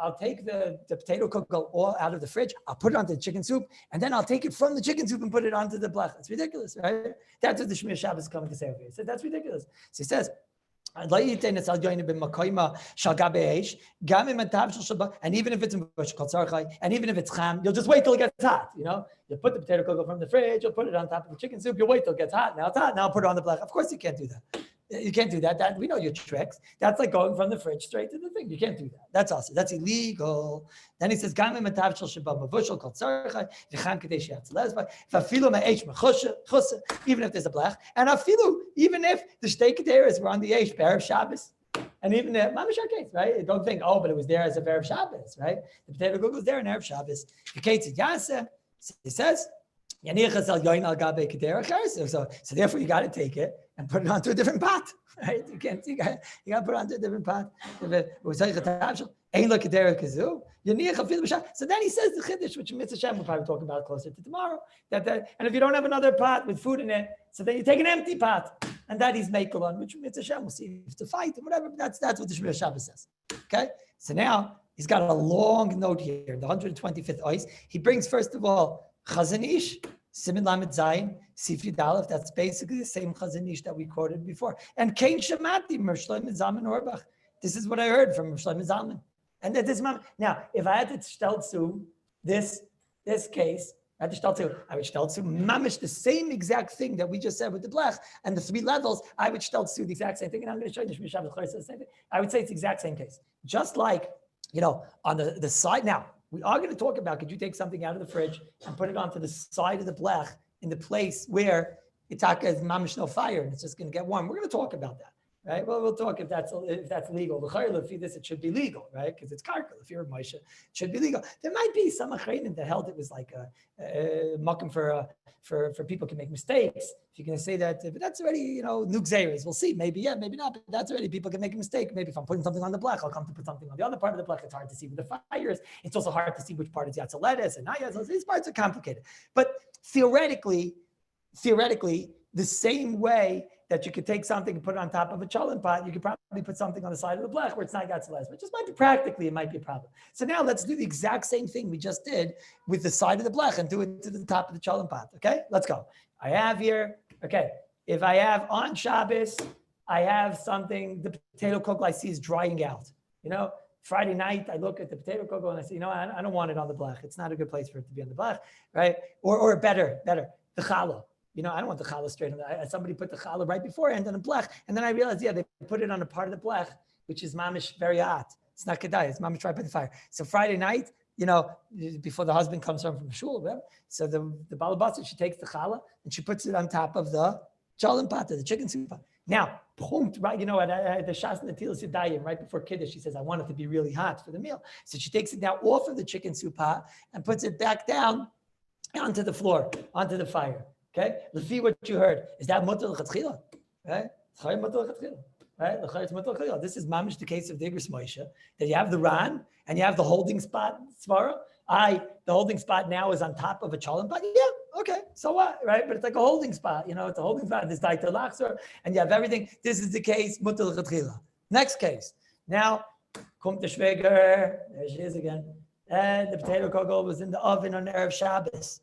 I'll take the potato cookle all out of the fridge. I'll put it onto the chicken soup, and then I'll take it from the chicken soup and put it onto the blech. It's ridiculous, right? That's what the Shmir Shabbos is coming to say over here. He said, that's ridiculous. So he says, and even if it's in and even if it's cham, you'll just wait till it gets hot. You know, you put the potato cookle from the fridge, you'll put it on top of the chicken soup, you'll wait till it gets hot. Now it's hot, now I'll put it on the blech. Of course you can't do that. You can't do that. That we know your tricks. That's like going from the fridge straight to the thing. You can't do that. That's awesome. That's illegal. Then he says, even if there's a blech, and even if the shtei kedeiros were on the eish Erev Shabbos, and even the mamashar case, right? Don't think, but it was there as a Erev Shabbos, right? The potato cookle was there in Erev Shabbos. The case of Yaseh, he says, So therefore you got to take it and put it onto a different pot, right? You got to put it onto a different pot. So then he says the Chiddush, which Mitzvah Shem we'll probably talk about closer to tomorrow. And if you don't have another pot with food in it, so then you take an empty pot, and that is Mekalon, which Mitzvah Shem will see if to fight and whatever. That's what the Shmir Shabbos says. Okay, so now he's got a long note here, the 125th ois. He brings first of all Chazon Ish, Simin Lamed Zayin, Sifri Dalef. That's basically the same Chazon Ish that we quoted before. And Kain Shemati, Mershloim Zalman Orbach. This is what I heard from Mershloim Zalman. And that this moment. Now, if I had to stelzu this case, I would stelzu mamish the same exact thing that we just said with the blech and the 3 levels. I would stelzu the exact same thing. And I'm going to show you the same thing. I would say it's the exact same case. Just like, on the side. Now, we are going to talk about, could you take something out of the fridge and put it onto the side of the blech in the place where itaka is mamish no fire and it's just going to get warm. We're going to talk about that, right? Well, we'll talk if that's legal. The chayil, if this, it should be legal, right? Because it's karkal. If you're a Moshe, it should be legal. There might be some achreinim that held it was like a makom for people can make mistakes. If you're going to say that, but that's already, nukzeres. We'll see. Maybe, yeah, maybe not. But that's already, people can make a mistake. Maybe if I'm putting something on the blech, I'll come to put something on the other part of the blech. It's hard to see where the fire is. It's also hard to see which part is yatzaledes and not yatzaledes. These parts are complicated. But theoretically, the same way that you could take something and put it on top of a cholent pot, you could probably put something on the side of the blech where it's not yatzaledes. But just might be practically, it might be a problem. So now let's do the exact same thing we just did with the side of the blech and do it to the top of the cholent pot. Okay, let's go. I have here, if I have on Shabbos, I have something, the potato kugel I see is drying out. Friday night, I look at the potato kugel and I say, I don't want it on the blech. It's not a good place for it to be on the blech, right? Or better, the challah. I don't want the challah straight on the, somebody put the challah right beforehand on the blech. And then I realized, they put it on a part of the blech, which is mamish very hot. It's not kedai, it's mamish right by the fire. So Friday night, before the husband comes home from shul, whatever. So the balabasa, she takes the challah and she puts it on top of the cholent pot, the chicken soup pot. Now, right, at the Shas Natilas Yadayim, right before Kiddush, she says, I want it to be really hot for the meal. So she takes it now off of the chicken soup pot and puts it back down onto the floor, onto the fire. Okay? Lefi what you heard. Is that mutter l'chatchila? Right? Right? This is mamish the case of the Igros Moshe, that you have the ran and you have the holding spot, svara. The holding spot now is on top of a cholent pot. Yeah, okay, so what, right? But it's like a holding spot, it's a holding spot. There's daita lachzor, and you have everything. This is the case, mutter l'chatchila. Next case. Now, kommt the shveger, there she is again. And the potato kugel was in the oven on Erev Shabbos.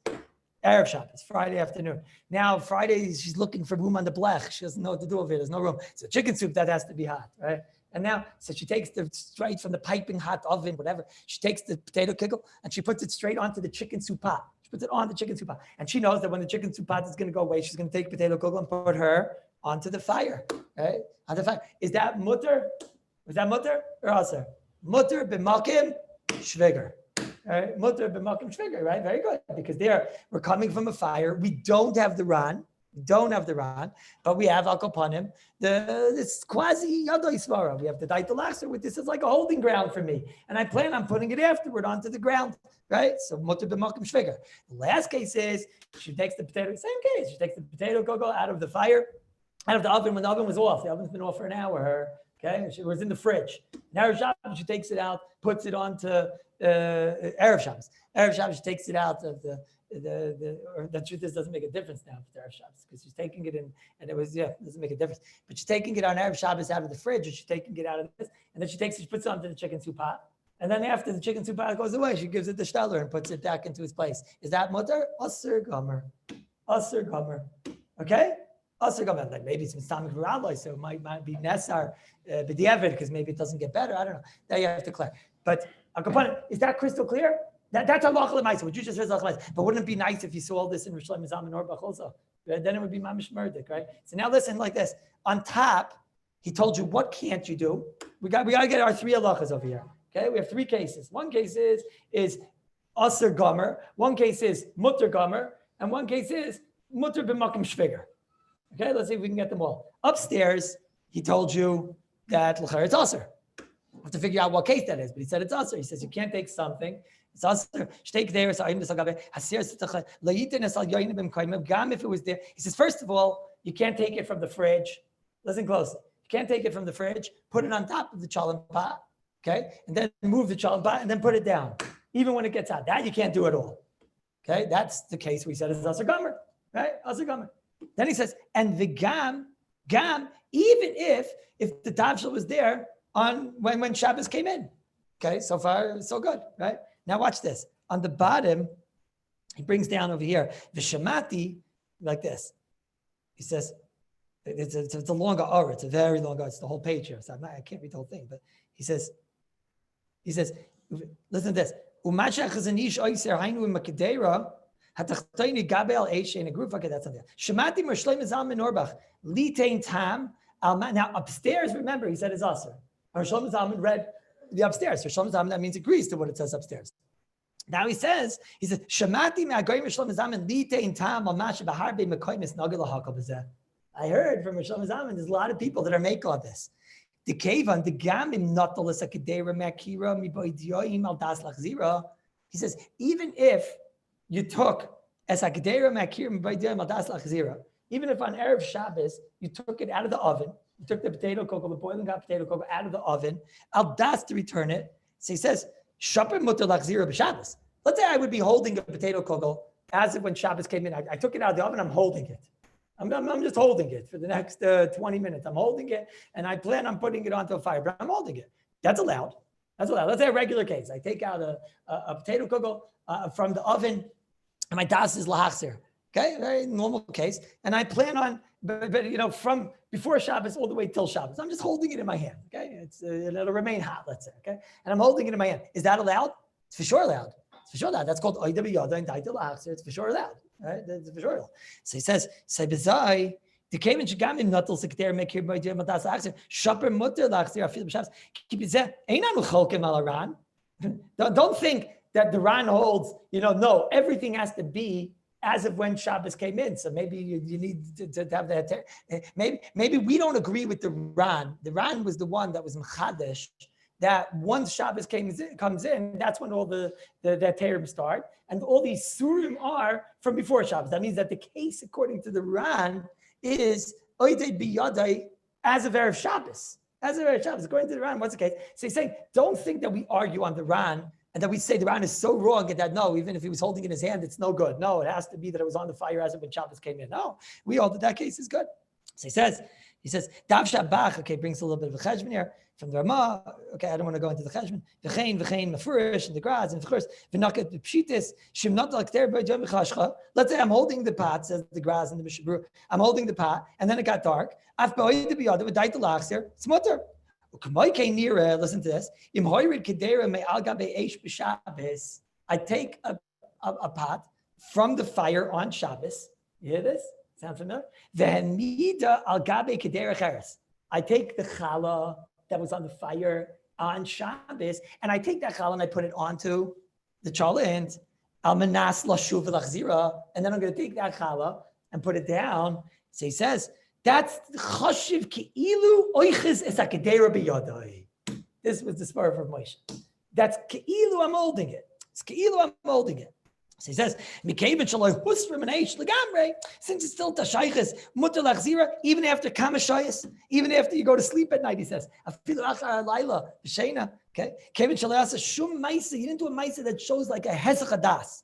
Friday afternoon. Now, Friday, she's looking for room on the blech. She doesn't know what to do with it. There's no room. So chicken soup, that has to be hot, right? And now, so she takes the straight from the piping hot oven, whatever. She takes the potato kugel and she puts it straight onto the chicken soup pot. She puts it on the chicken soup pot. And she knows that when the chicken soup pot is going to go away, she's going to take potato kugel and put her onto the fire, right? On the fire. Is that mutter? Was that mutter or aser? Mutter b'malkim shviger. Right? Mutter b'malkim shviger, right? Very good. Because we're coming from a fire. We don't have the ran. But we have al kapanim, this quasi yadoi svara. We have the daita lachzer, which this is like a holding ground for me, and I plan on putting it afterward onto the ground, right? So mutter b'malkim shviger. The last case is she takes the potato. Same case. She takes the potato kugel out of the fire, out of the oven when the oven was off. The oven's been off for an hour. Okay, she was in the fridge. Now Erev Shabbos, she takes it out, puts it onto Erev Shabbos. Erev Shabbos, she takes it out of the truth is, doesn't make a difference now for Erev Shabbos because she's taking it in, and it doesn't make a difference. But she's taking it on Erev Shabbos out of the fridge, or she's taking it out of this, and then she puts it onto the chicken soup pot. And then after the chicken soup pot goes away, she gives it the shtaller and puts it back into its place. Is that mutter? Aser gomer. Okay? Aser gomer. Like maybe it's mistamik v'raloi, so it might be nesar b'diavad because maybe it doesn't get better. I don't know. That you have to clear. But is that crystal clear? That's a lachal ma'isa. What you just said is lachal ma'isa. But wouldn't it be nice if you saw all this in Rishlem Mizam and Orbach also? Then it would be mamish murdik, right? So now listen like this. On top, he told you what can't you do. We got to get our 3 halachas over here. Okay, we have 3 cases. One case is aser gomer. One case is mutter gomer, and one case is mutter b'makim shviger. Okay, let's see if we can get them all. Upstairs, he told you that l'chayr it's aser. I have to figure out what case that is, but he said it's also. He says you can't take something. It's also if it was there. He says, first of all, you can't take it from the fridge. Listen closely. You can't take it from the fridge, put it on top of the challah pot, okay? And then move the challah pot and then put it down. Even when it gets out. That you can't do at all. Okay? That's the case we said is Asr Gomer. Right? Asr Gomer. Then he says, and the gam, even if the tavshil was there on when Shabbos came in. Okay, so far, so good, right? Now watch this. On the bottom, he brings down over here, Vishamati, like this. He says, it's a longer or, it's a very long or, it's the whole page here. So I can't read the whole thing, but he says, listen to this. Now upstairs, remember, he said is Asr. Shlomo Zalman read the upstairs. So Shlomo Zalman, that means agrees to what it says upstairs. Now he says, Shamati me'agoyim Shlomo Zalman litein tam al mashi b'harbe mekoymis nagel lahakal b'zeh. I heard from Shlomo Zalman, there's a lot of people that are making all this. The kavan, the gamim natalis akadera me'akira mi'boidyoim al das lachzira. He says, even if you took as akadera me'akira mi'boidyoim al das lachzira, even if on Erev Shabbos, you took it out of the oven, you took the potato cocoa, the boiling hot potato cocoa out of the oven, al das to return it. So he says, Shaper mutter lachzira b'Shabbos. Let's say I would be holding a potato cocoa as if when Shabbos came in. I took it out of the oven, I'm holding it. I'm just holding it for the next 20 minutes. I'm holding it, and I plan on putting it onto a fire, but I'm holding it. That's allowed. That's allowed. Let's say a regular case. I take out a potato cocoa from the oven, and my das is lahachzir. Okay, very normal case. And I plan on, but from before Shabbos all the way till Shabbos, I'm just holding it in my hand. Okay, it'll remain hot, let's say. Okay, and I'm holding it in my hand. Is that allowed? It's for sure allowed. It's for sure allowed. That's called oida b'yada and daita l'achzer. It's for sure allowed. Right? It's for sure allowed. So he says, "Sebezai the came in shigamim natal sekter mekir b'yada matas l'achzer shaper mutter l'achzer afil b'shabbos keep it zeh einanu cholkem al Ran." Don't think that the Ran holds. No, everything has to be as of when Shabbos came in. So maybe you need to have that. Maybe we don't agree with the Ran. The Ran was the one that was Mechadesh, that once Shabbos comes in, that's when all the Terim start. And all these Surim are from before Shabbos. That means that the case, according to the Ran, is Oidei Biyadai as of Erev Shabbos. As of Erev Shabbos, according to the Ran, what's the case? So he's saying, don't think that we argue on the Ran and that we say the Ran is so wrong and that no, even if he was holding it in his hand, it's no good. No, it has to be that it was on the fire as of when Shabbos came in. No, we hold that case is good. So he says, Dav Shabach, okay, brings a little bit of a cheshbon here from the Ramah. Okay, I don't want to go into the cheshbon. V'chein, mefurish, and the graz, and v'churs, v'naket b'pshitis, shimnot l'akter b'yom b'chashcha. Let's say I'm holding the pot, says the graz and the Mishabur. I'm holding the pot, and then it got dark. Af b'oyed b'yada, v'dait l'achzer, it's mutter. Listen to this. I take a pot from the fire on Shabbos. You hear this? Sound familiar? I take the challah that was on the fire on Shabbos, and I take that challah and I put it onto the challah and then I'm going to take that challah and put it down. So he says, that's chashiv keilu oiches es hakadera biyadai. This was the spur of Moshe. That's keilu I'm holding it. It's keilu I'm holding it. So he says, since it's still tashayches mutar lachzira, even after kamashayis, even after you go to sleep at night, he says, afilu achar alayla b'sheina. Okay, kevin shalayasa shum ma'isa. You didn't do a ma'isa that shows like a hesach hadas.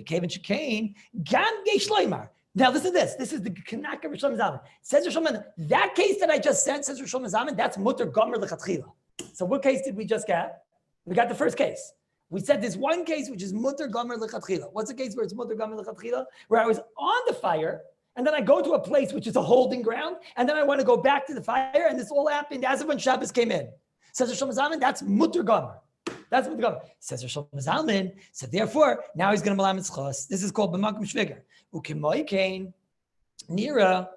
Kevin shekain gam geshloimar. Now listen to this. This is the Kanaka Rosh Hashanah. Says Rosh Hashanah, that case that I just said, says Rosh Hashanah, that's mutter gomer lechatchila. So what case did we just get? We got the first case. We said there's one case which is mutter gomer lechatchila. What's the case where it's mutter gomer lechatchila? Where I was on the fire, and then I go to a place which is a holding ground, and then I want to go back to the fire, and this all happened as of when Shabbos came in. Says Rosh Hashanah, that's mutter gomer. That's what the government says. Rosh Hashanah. So therefore, now he's going to malam mitzchos. This is called b'makom shviger. Ukimoy kain nira.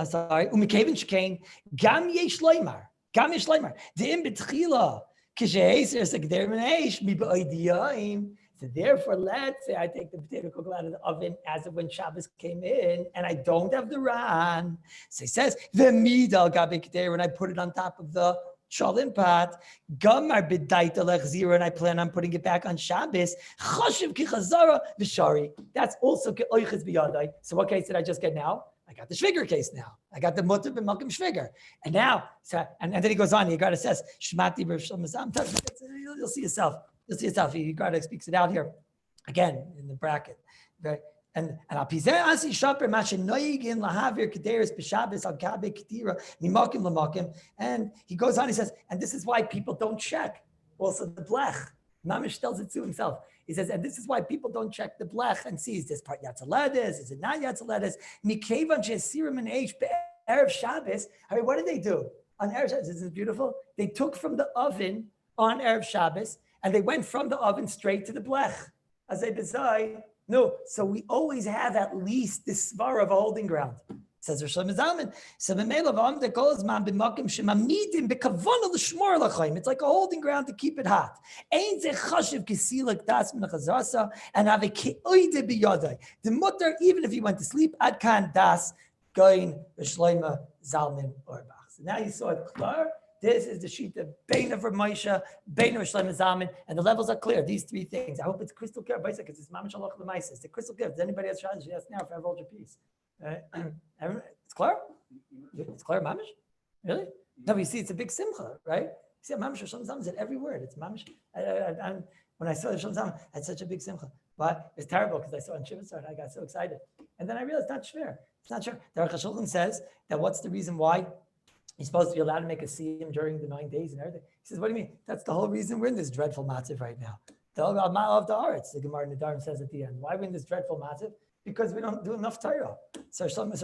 Sorry. Umikevin shkain gam yesh loymar. Gam yesh loymar. De'im betchila kisheheser segder meneish mi ba'idiyim. So therefore, let's say I take the potato cocoa out of the oven as of when Shabbos came in, and I don't have the ran. So he says the midal gabe keder when I put it on top of the Cholim pot, Gamar B'daita Lechzira, and I plan on putting it back on Shabbos. Chashiv Ki Chazara V'Shari. That's also Oiches B'Yadai. So what case did I just get now? I got the Shviger case now. I got the Mutter B'Malkim Shviger. And now, and then he goes on, he gotta says, Shmati B'Shlamazam. You'll see yourself. You'll see yourself. He gotta speaks it out here. Again, in the bracket. Okay? And Apizeh Asi Shaper Mashenoigin Lahavir Kederis B'Shabbos Al Kabe Kedira Mimakim Lamakim. And he goes on, he says, and this is why people don't check. Also the blech. Mamish tells it to himself. He says, and this is why people don't check the blech and see, is this part Yatzaledes? Is it not Yatzaledes? Mikevan Jesirim and H Erev Shabbos. I mean, what did they do? On Erev Shabbos, this is beautiful. They took from the oven on Erev Shabbos and they went from the oven straight to the blech. As I decide, no, so we always have at least this svar of a holding ground. Says Rosh Hashanah. It's like a holding ground to keep it hot. The mutter, even if he went to sleep, ad kan das going v'shleima zalmin orbach. So now you saw it clear. This is the sheet of Bein of Ramosha, Bein of Shlomo Zalman, and the levels are clear. These three things. I hope it's crystal clear. Because it's Mamash Halach L'Maisa. It's crystal clear. Does anybody else challenge? Yes, now if I hold your piece. It's clear. It's clear, Mamash. Really? No, you see, it's a big simcha, right? You see, Mamash Shlomo Zalman said every word. It's Mamash. When I saw the Shlomo Zalman, I had such a big simcha. But it's terrible because I saw it on Shiva and I got so excited, and then I realized it's not shver. It's not sure. The Aruch HaShulchan says that what's the reason why he's supposed to be allowed to make a siyum during the 9 days and everything. He says, what do you mean? That's the whole reason we're in this dreadful matziv right now. The Ma'al of the Aretz, the Gemara Nedarim says at the end. Why are we in this dreadful matziv? Because we don't do enough Torah. So Shlomo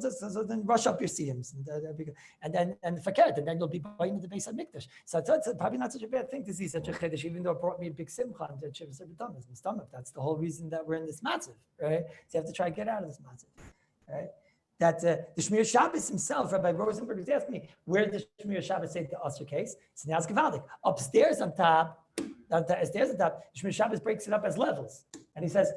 says, so then rush up your siyums. And then forget, and then you'll be buying the base of Mikdash. So it's probably not such a bad thing to see such a chiddush, even though it brought me a big simcha and Shiva B'Tammuz, my stomach. That's the whole reason that we're in this matziv, right? So you have to try to get out of this matziv, right? That the Shmir Shabbos himself, Rabbi Rosenberg, was asking me, where did the Shmir Shabbos say the Osir case? So now it's Gavaldik. Upstairs on top, Shmir Shabbos breaks it up as levels. And he says,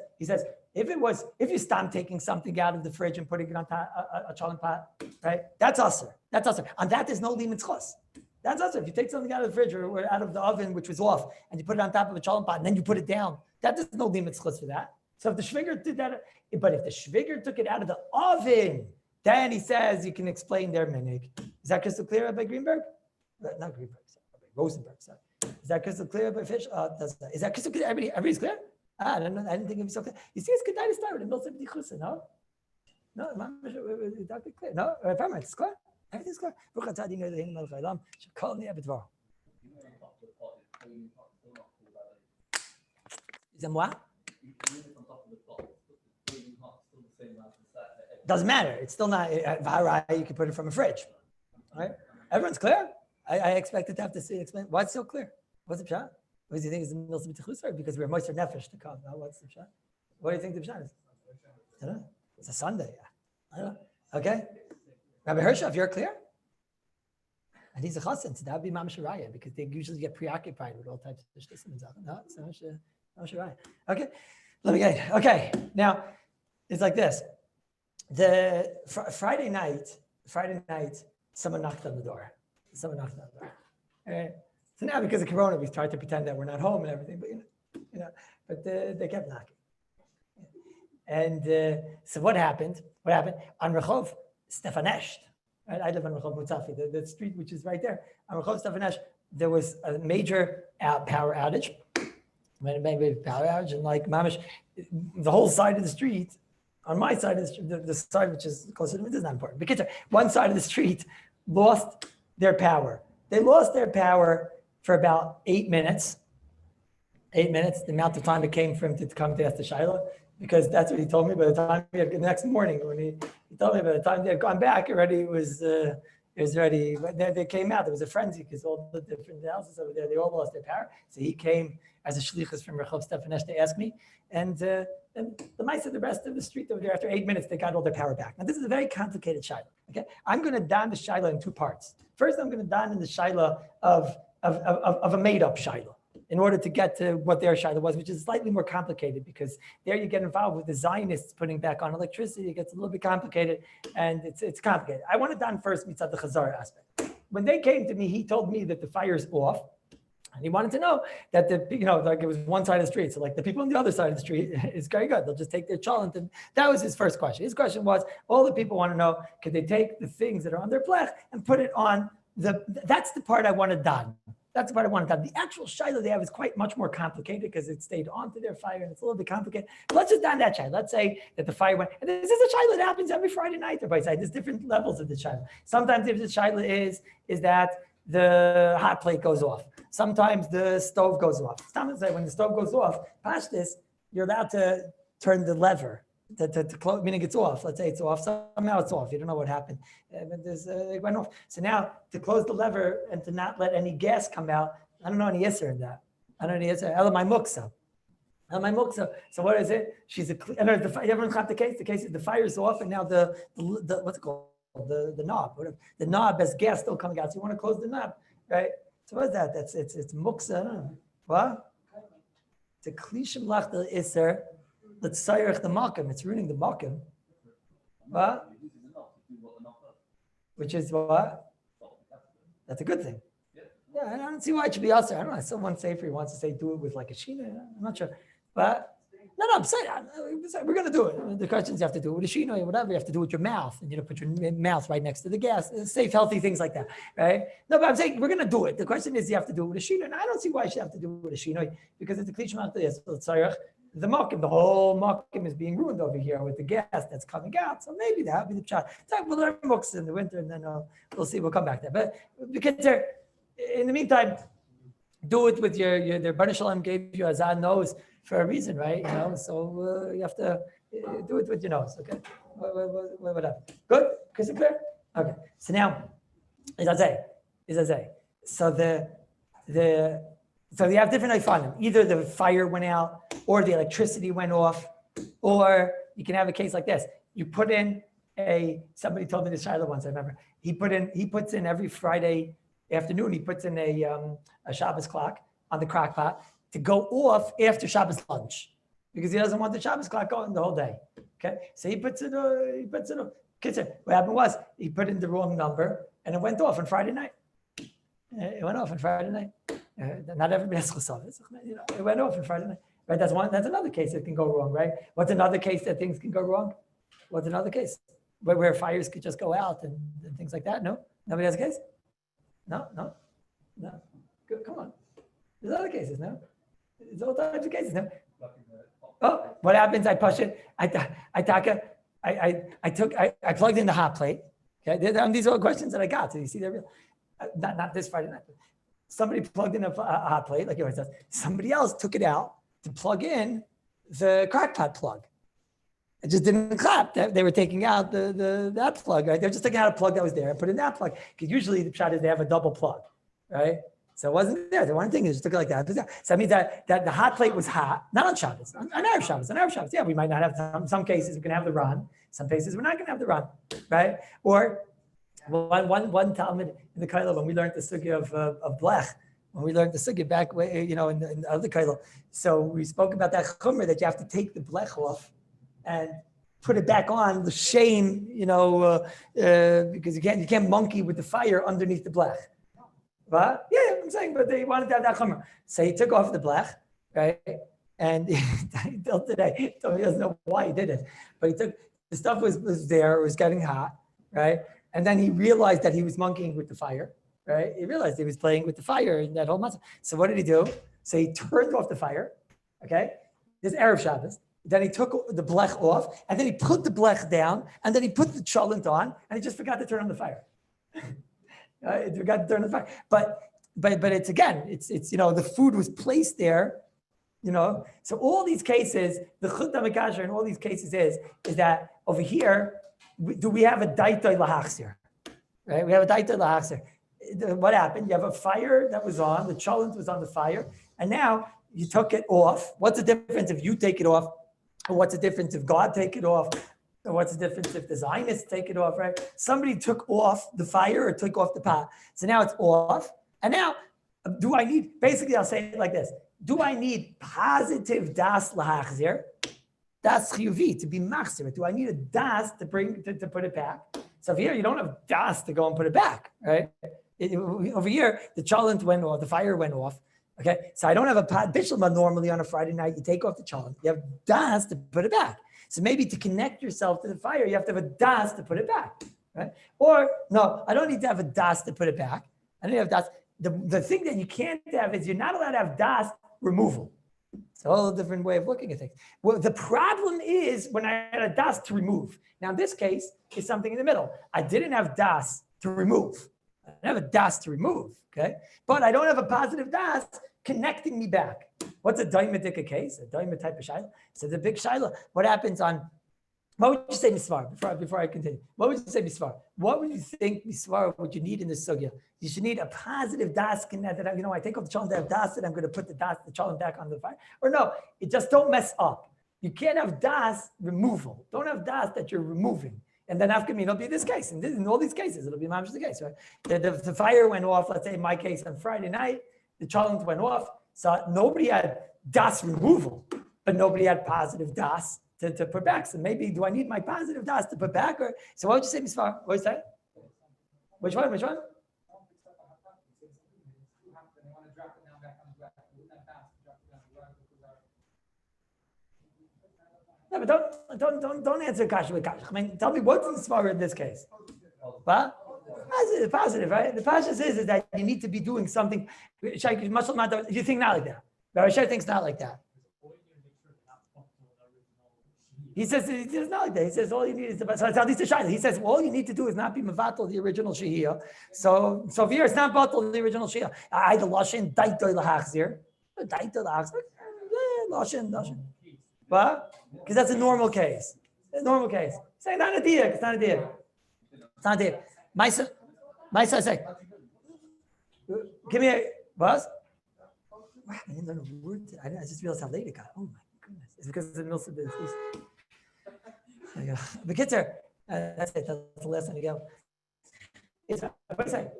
if you stop taking something out of the fridge and putting it on top, a cholent pot, right? That's Osir. That's Osir. On that, there's no limit chos. That's Osir. If you take something out of the fridge or out of the oven, which was off, and you put it on top of a cholent pot, and then you put it down, there's no limit chos for that. So if the Shviger did that, but if the Shviger took it out of the oven, then he says you can explain their minig. Is that crystal clear by Greenberg? Not Greenberg, sorry, Rosenberg. Sorry. Is that crystal clear by Fish? Is that crystal clear? Everybody's clear? I didn't think it was so clear. You see, it's good to start with the Milsa B'Dichusa, no? No, it's clear. No, it's clear. Everything's clear. Is that what? Doesn't matter. It's still not. You can put it from a fridge, right? Everyone's clear. I expected to have to explain. Why it's so clear? What's the pshat? What do you think is the Milsa B'Tichus? Because we're moister nefesh to come. No, what's the pshat? What do you think the pshat is? I don't know. It's a Sunday. I don't know. Okay. Rabbi Hershoff, you're clear. And he's a chassan, so that would be Mamash Raya because they usually get preoccupied with all types of shtisim and stuff. No, it's Mamash Raya. Okay. Let me get it. Okay. Now it's like this. The Friday night, someone knocked on the door. All right. So now because of Corona, we've tried to pretend that we're not home and everything, but they kept knocking. And so what happened? On Rehov Stefanesht, right? I live on Rehov Mutzafi, the street which is right there. On Rehov Stefanesht, there was a major power outage. And like Mamish, the whole side of the street. On my side of the street, the side which is closer to me, this is not important. Because one side of the street lost their power. They lost their power for about 8 minutes. 8 minutes, the amount of time it came for him to come to the Shiloh, because that's what he told me. By the time the next morning, when he told me by the time they had gone back, already it was ready. They came out. There was a frenzy because all the different houses over there, they all lost their power. So he came as a shlichus from Rehov Stefanesh to ask me, and the mice of the rest of the street over there, after 8 minutes, they got all their power back. Now, this is a very complicated Shiloh. Okay, I'm going to don the Shiloh in two parts. First, I'm going to don in the Shiloh of a made-up Shiloh in order to get to what their Shiloh was, which is slightly more complicated because there you get involved with the Zionists putting back on electricity. It gets a little bit complicated, and it's complicated. I want to don first mitzad the Chazar aspect. when they came to me, he told me that the fire's off. And he wanted to know that like it was one side of the street. So like the people on the other side of the street is very good. They'll just take their cholent. And that was his first question. His question was, all the people want to know, could they take the things that are on their blech and put it on that's the part I want to done. That's the part I want to done. The actual shiloh they have is quite much more complicated because it stayed onto their fire and it's a little bit complicated. But let's just done that shiloh. Let's say that the fire went, and this is a shiloh that happens every Friday night. There's different levels of the shiloh. Sometimes if the shiloh is that the hot plate goes off. Sometimes the stove goes off. Sometimes when the stove goes off, past this, you're allowed to turn the lever to close, meaning it's off. Let's say it's off. Somehow it's off. You don't know what happened. It went off. So now to close the lever and to not let any gas come out, I don't know any yisr in that. I don't know any yisr. Ela my muksa. So what is it? Everyone's got the case. The case is the fire's off and now the what's it called? The knob, whatever. The knob has gas still coming out. So you want to close the knob, right? So what is that? It's muksa. What? It's a klishim lach the iser. Let's sayach the makim. It's ruining the makim. What? Which is what? That's a good thing. Yeah, I don't see why it should be also. I don't know. Someone say if he wants to say do it with like a sheena. I'm not sure, but. No, I'm saying we're going to do it. The questions you have to do it with a shino or whatever. You have to do it with your mouth, and put your mouth right next to the gas. Safe, healthy things like that, right? No, but I'm saying we're going to do it. The question is, you have to do it with a shino, and I don't see why you should have to do it with a shino because it's a klishma after this. The makim, the whole makim is being ruined over here with the gas that's coming out. So maybe that would be the shot. We'll learn mooks in the winter, and then we'll see. We'll come back there. But because in the meantime, do it with your Baruch Shalom gave you azan nose for a reason, right? So you have to do it with your nose, okay? Whatever. Good? Crystal clear? Okay. So now, is I say. So so you have different ifanim. Either the fire went out, or the electricity went off, or you can have a case like this. You put in somebody told me this Shiloh once, I remember. He puts in every Friday afternoon, he puts in a Shabbos clock on the crock pot to go off after Shabbos lunch because he doesn't want the Shabbos clock going the whole day. Okay, so he puts it. What happened was he put in the wrong number and it went off on Friday night. It went off on Friday night. Not everybody has chasavas. It went off on Friday night. Right? That's another case that can go wrong. Right? What's another case that things can go wrong? What's another case where fires could just go out and things like that? No, nobody has a case. No. Good, come on. There's other cases, no? There's all types of cases, no? Oh, what happens? I push it. I plugged in the hot plate. Okay, these are all questions that I got. So you see, they're real. Not this Friday night. Somebody plugged in a hot plate, like yours does. Somebody else took it out to plug in the crackpot plug. It just didn't clap. They were taking out that plug, right? They're just taking out a plug that was there and put in that plug. Because usually the shot is they have a double plug, right? So it wasn't there. They weren't thinking, they just took it like that. So that means that the hot plate was hot, not on Shabbos, on Erev Shabbos. On Erev Shabbos, yeah, we might not have some cases we're going to have the run. Some cases we're not going to have the run, right? Or one Talmud in the Kallus, when we learned the sugya of blech, when we learned the sugya back, in the other Kallus. So we spoke about that chumrah that you have to take the blech off and put it back on the shame, because you can't monkey with the fire underneath the blech. But yeah, I'm saying, but they wanted to have that chumrah. So he took off the blech, right? And till today, he doesn't know why he did it. But he took, the stuff was there, it was getting hot, right? And then he realized that he was monkeying with the fire, right? He realized he was playing with the fire and that whole month. So what did he do? So he turned off the fire, okay? This Erev Shabbos. Then he took the blech off, and then he put the blech down, and then he put the cholent on, and he just forgot to turn on the fire. He forgot to turn on the fire. But it's the food was placed there, So all these cases, the chut hamikasher in all these cases is that over here, we have a daitoi lahachzir, right? We have a daitoi lahachzir. What happened? You have a fire that was on, the cholent was on the fire, and now you took it off. What's the difference if you take it off? Or what's the difference if God take it off? Or what's the difference if the Zionists take it off, right? Somebody took off the fire or took off the pot. So now it's off. And now, basically I'll say it like this. Do I need positive das lahachzir? Das chiyuvi, to be machzir. Do I need a das to put it back? So here you don't have das to go and put it back, right? Over here, the cholent went off, the fire went off. Okay, so I don't have a pot bishlama normally on a Friday night. You take off the cholent, you have das to put it back. So maybe to connect yourself to the fire, you have to have a das to put it back, right? Or no, I don't need to have a das to put it back. I don't have das. The thing that you can't have is you're not allowed to have das removal. It's a whole different way of looking at things. Well, the problem is when I had a das to remove. Now, in this case, it's something in the middle. I didn't have das to remove. I don't have a das to remove, okay? But I don't have a positive das connecting me back. What's a daimatika case? A daima type of shaila? So the big shaila, what happens on, what would you say misvar, before I continue? What would you say misvar? What would you think misvar, what you need in this sugya? You should need a positive das, that, you know, I take off the cholent, I have das, and I'm going to put the cholent back on the fire. Or no, it just don't mess up. You can't have das removal. Don't have das that you're removing. And then after me, it'll be this case. And in all these cases, it'll be mamish the case, right? The fire went off, let's say in my case on Friday night, the cholent went off. So nobody had das removal, but nobody had positive das to put back. So maybe, do I need my positive das to put back? Or so what would you say, Misfar? What would you say? Which one? No, but don't answer kasha with kasha. I mean, tell me what's the smaller in this case. What? Positive, right? The pasha is that you need to be doing something. You think not like that. Rabbi Shai thinks not like that. He says not like that. He says all you need is the. So it's at least a shaila. He says all you need to do is not be mevatel the original shehiyah. So here it's not batel the original shehiyah. I the lashon daitoi lahachzir. Daitoi lahachzir. Lashon. What? Because that's a normal case. A normal case. Say not a diak. It's not a diak. It's not a diak. My son say, give me a what? Wow, I didn't learn a word. I just realized how late it got. Oh my goodness! It's because of the Milsa business. The kids are. That's it. That's the last one to go. What is that?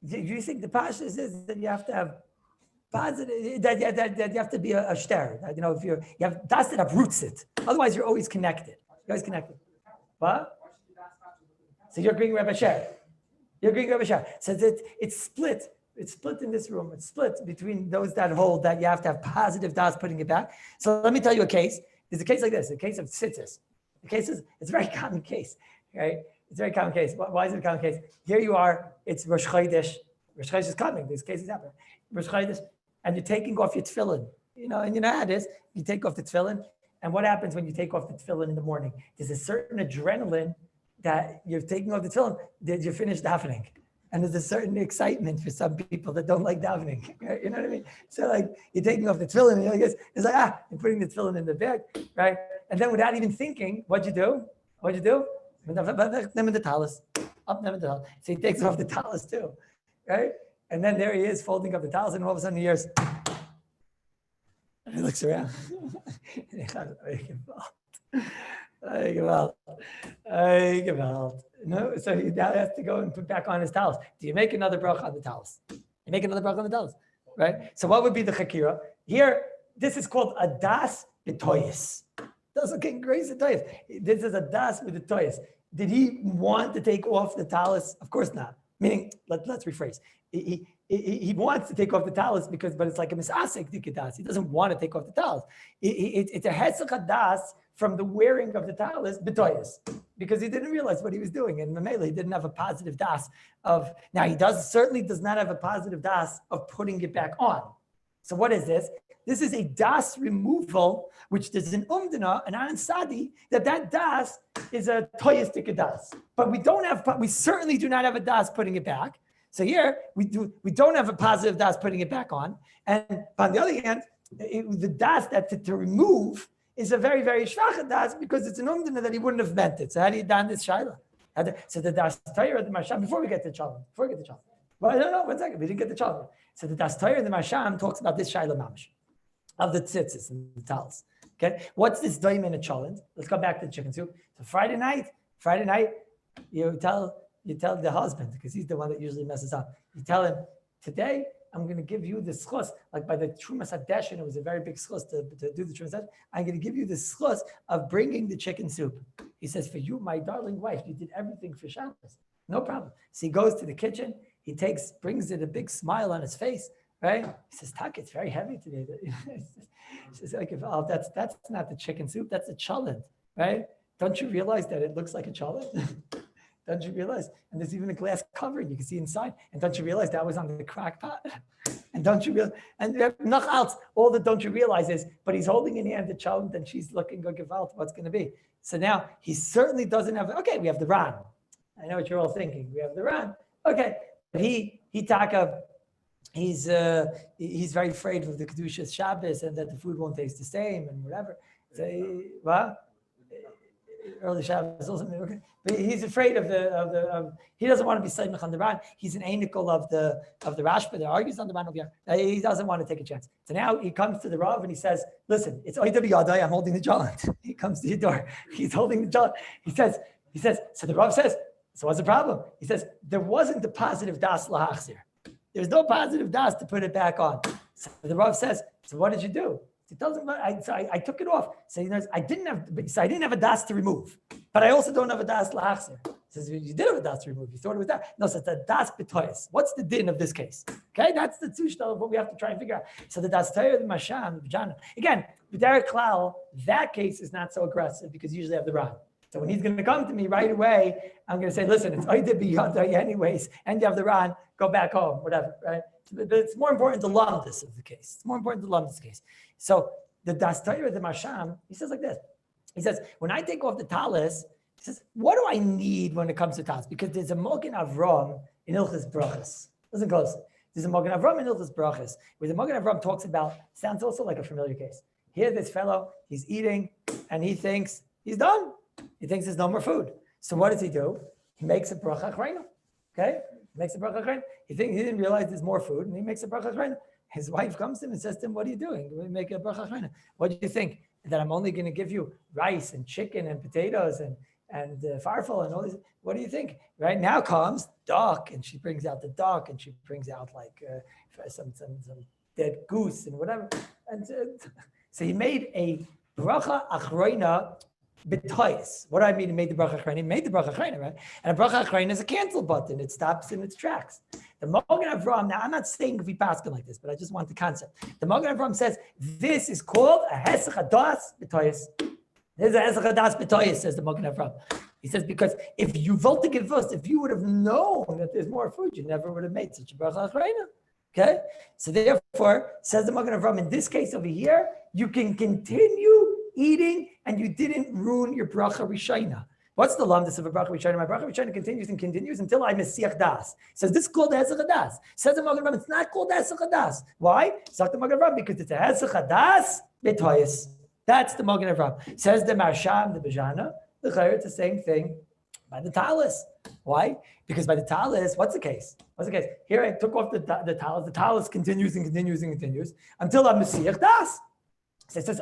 Do you think the pasha is that you have to have positive, that you have to be a shter? You know, if you have das that uproots it. Otherwise, you're always connected. You're always connected. What? So you're agreeing with Rabbi Sher. So it's split. It's split in this room. It's split between those that hold that you have to have positive das putting it back. So let me tell you a case. There's a case like this, a case of tzitzis. It's a very common case, right? It's a very common case. Why is it a common case? Here you are, it's Rosh Chodesh. Rosh Chodesh is coming. These cases happen. Rosh Chodesh, and you're taking off your tefillin. You know, and you know how it is. You take off the tefillin, and what happens when you take off the tefillin in the morning? There's a certain adrenaline that you're taking off the tefillin, that you finish davening. And there's a certain excitement for some people that don't like davening. Right? You know what I mean? So like you're taking off the tefillin, and it's like, you're putting the tefillin in the bag, right? And then without even thinking, what'd you do? The talus. So he takes off the talus too, right? And then there he is folding up the talus, and all of a sudden he hears, and he looks around. No, so he now has to go and put back on his talus. Do you make another bracha on the talus? You make another bracha on the talus, right? So what would be the chakira? Here, this is called a das b'toyis. That's okay, grace the toyis. This is a das with the toyis. Did he want to take off the talus? Of course not. Meaning, let's rephrase. He wants to take off the talus but it's like a misasek dikadas. He doesn't want to take off the talus. It's a hesach das from the wearing of the talus b'toyis, because he didn't realize what he was doing. And Mamela, he didn't have a positive das of, now he certainly does not have a positive das of putting it back on. So what is this? This is a das removal, which there's an umdana, an ansadi, that das is a toyistic das. But we certainly do not have a das putting it back. So here, we don't have a positive das putting it back on. And on the other hand, the das that to remove is a very, very shvach das, because it's an umdana that he wouldn't have meant it. So how do you don this shaila? So the das tayr of the masham, before we get to challah. Well, no, 1 second, we didn't get the challah. So the das tayr of the masham talks about this shaila mamash of the tzitzis and the towels. Okay, what's this doim in a cholent? Let's go back to the chicken soup. So Friday night, you tell the husband, because he's the one that usually messes up. You tell him, today I'm going to give you the schus, like by the Trumas Hadeshin, it was a very big schus to do the Trumas Hadeshin. I'm going to give you the schus of bringing the chicken soup. He says, for you, my darling wife, you did everything for Shabbos. No problem. So he goes to the kitchen, brings it a big smile on his face, right? He says, "Tak, it's very heavy today." He says, "Like, oh, that's not the chicken soup, that's a cholent, right? Don't you realize that it looks like a cholent?" Don't you realize? And there's even a glass covering you can see inside. And don't you realize that was on the crack pot? And don't you realize? And nothing else. All that don't you realize is, but he's holding in the hand the child, and she's looking like what's going to be. So now he certainly doesn't have. Okay, we have the Ran. I know what you're all thinking. We have the Ran. Okay, but he's very afraid of the Kedushas Shabbos and that the food won't taste the same and whatever. So, early Shabbos also okay. But he's afraid of he doesn't want to be Seimach on the Ran. He's an anical of the Rashba that argues on the Ran over here. He doesn't want to take a chance. So now he comes to the Rav and he says, "Listen, it's Oida B'Yadai, I'm holding the jallant." He comes to your door. He's holding the jallant. He says, so the Rav says, "So what's the problem?" He says, "There wasn't the positive das lahachzir. There's no positive das to put it back on." So the Rav says, "So what did you do?" It doesn't matter. I took it off. So I didn't have a das to remove, but I also don't have a das lahachzir. He says, "You did have a das to remove. You thought it was that." No, so it's a das b'toyes. What's the din of this case? Okay, that's the tushtal of what we have to try and figure out. So the das toyer, the masham, the v'jana. Again, b'derek klal, that case is not so aggressive because you usually have the ran. So when he's going to come to me right away, I'm going to say, "Listen, it's oida b'yadai anyways, and you have the ran. Go back home, whatever." Right? But it's more important to lumdus of the case. It's more important to lumdus case. So the das toyer, the masham, he says like this. He says, when I take off the talis, he says, what do I need when it comes to talis? Because there's a Mogen Avram in Ilchas Brachas. Listen close. There's a Mogen Avram in Ilchas Brachas, where the Mogen Avram talks about, sounds also like a familiar case. Here, this fellow, he's eating, and he thinks he's done. He thinks there's no more food. So what does he do? He makes a bracha achrayna. Okay? He makes a bracha achrayna. He didn't realize there's more food, and he makes a bracha achrayna. His wife comes to him and says to him, "What are you doing? We make a bracha achrayna. What do you think? That I'm only going to give you rice and chicken and potatoes and farfel and all this. What do you think?" Right now comes duck, and she brings out the duck, and she brings out like some dead goose and whatever. And so he made a bracha achrayna b'toyes. What do I mean? He made the bracha achrayna. He made the bracha achrayna, right? And a bracha achrayna is a cancel button. It stops in its tracks. The Mogen Avram, now I'm not saying if we pass like this, but I just want the concept. The Mogen Avram says, this is called a hesach hadas b'toyes. There's a hesach hadas b'toyes, says the Mogen Avram. He says, because if you vote to give us, if you would have known that there's more food, you never would have made such a bracha achrayna. Okay? So therefore, says the Mogen Avram, in this case over here, you can continue eating and you didn't ruin your bracha rishayna. What's the lamdas of a bracha rishayna? My bracha rishayna continues and continues until I mesiach das. Says this is called hesach hadas. Says the Mogen Avram, it's not called hesach hadas. Why? Says the Mogen Avram, because it's a hesach hadas b'toyes. That's the Mogen Avram. Says the Marsham, the Bejana, the Chayr, it's the same thing by the talis. Why? Because by the talis, what's the case? What's the case? Here I took off the talis. The talis continues and continues and continues until I mesiach das. So it says,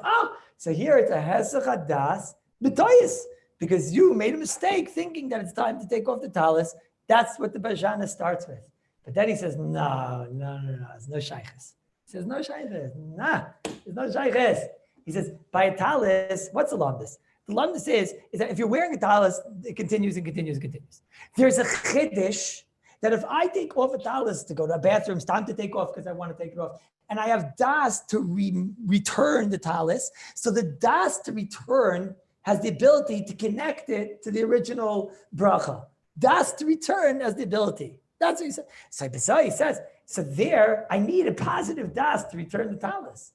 so here it's a hesach hadas b'toyes. Because you made a mistake thinking that it's time to take off the talis. That's what the Bajana starts with. But then he says, no, there's no shayches. He says, no shayches. Nah, there's no shayches. He says, by a talis, what's the lamdus? The lamdus is that if you're wearing a talis, it continues and continues and continues. There's a chiddush that if I take off a talis to go to a bathroom, it's time to take off because I want to take it off. And I have das to return the talis. So the das to return has the ability to connect it to the original bracha. Das to return has the ability. That's what he said. So Besai says, so there, I need a positive das to return the talis.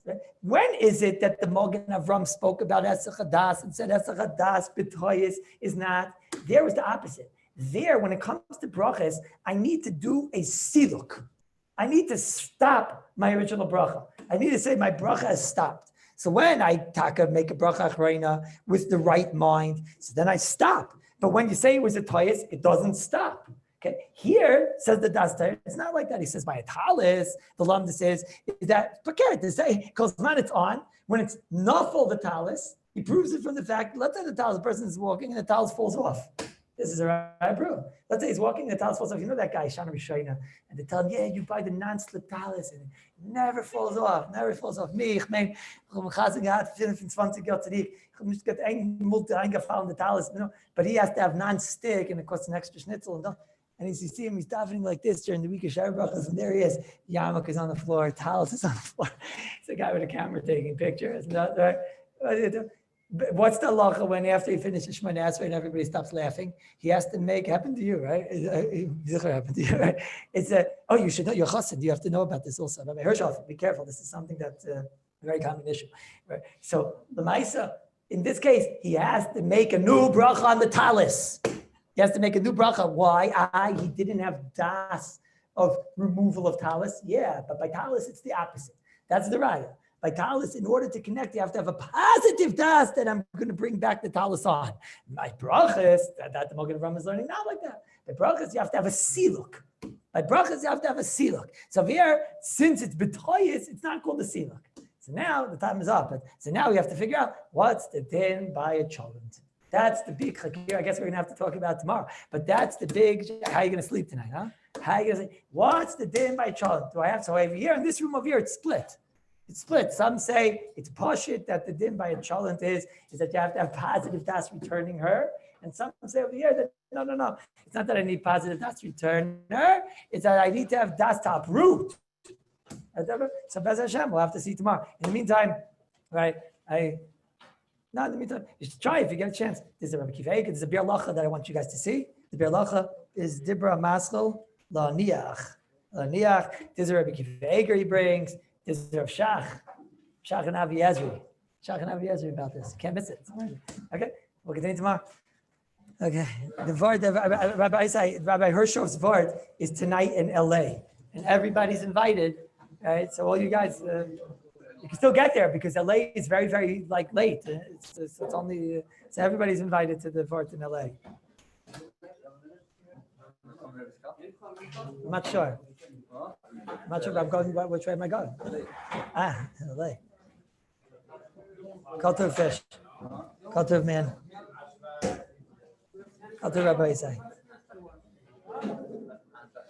Right? When is it that the Mogen Avram spoke about hesach hadas and said hesach hadas b'toyes is not? There was the opposite. There, when it comes to brachas, I need to do a siluk. I need to stop my original bracha. I need to say my bracha has stopped. So when I make a bracha achrayna with the right mind, so then I stop. But when you say it was a toyes, it doesn't stop. Okay. Here says the das toyes, it's not like that. He says by a talis, the lamdus is that forget to say because when it's on, when it's nafal the talis, he proves it from the fact. Let's say the talis, the person is walking and the talis falls off. This is a right proof. Let's say he's walking, the talis falls off. You know that guy, Shana Rishayna, and they tell him, yeah, you buy the non-slip talis and it never falls off, never falls off. Me, ich mein, ich habe Chazan gehabt, 25 Jahre zurück. Ich habe nicht eingefallen, the talis, you know, but he has to have non-stick and it costs an extra schnitzel. And as you see him, he's davening like this during the week of Shiur brachas, and there he is. Yarmulke is on the floor, Talis is on the floor. It's a guy with a camera taking pictures. Right? What's the halacha when after he finishes Shemona Esrei and everybody stops laughing? He has to make, happened to you, right? Happened to you, right? It's you should know, you're chassid, you have to know about this also. Rabbi Hirschhoff, be careful, this is something that's a very common issue, right? So the Maisa, in this case, he has to make a new bracha on the talis. He has to make a new bracha. Why? He didn't have das of removal of talis. Yeah, but by talis, it's the opposite. That's the raya. By talis, in order to connect, you have to have a positive das that I'm going to bring back the talis on. My brachas, that the Mogen Ram is learning not like that. By brachas, you have to have a siluk. By brachas, you have to have a siluk. So here, since it's betoyis, it's not called a siluk. So now the time is up. So now we have to figure out what's the din by a cholent. That's the big chakir. I guess we're going to have to talk about tomorrow. But that's the big, how are you going to sleep tonight, huh? How are you going to sleep? What's the din by a cholent? Do I have, so over here, in this room over here, it's split. It's split. Some say it's pashit that the din by a cholent is that you have to have positive das returning her. And some say over here that no. It's not that I need positive das return her. It's that I need to have das to uproot. So Bez Hashem, we'll have to see tomorrow. In the meantime, right, in the meantime, you should try if you get a chance. There's a Rabbi Kiva, there's a Bir Lacha that I want you guys to see. The Bir Lacha is Dibra Maschel La'niach. La'niach. There's a Rabbi Kiva he brings. There's a Rav Shach and Avi Ezri. Shach and Avi Ezri about this. Can't miss it. Okay, we'll continue tomorrow. Okay, the Vard, Rabbi Hirschhof's Vard is tonight in LA, and everybody's invited. Right, so all you guys, you can still get there because LA is very, very late. It's only so everybody's invited to the Vart in LA. I'm not sure. But I'm going. Which way am I going? LA. Culture fish. Culture man. Culture Rabbi Isai.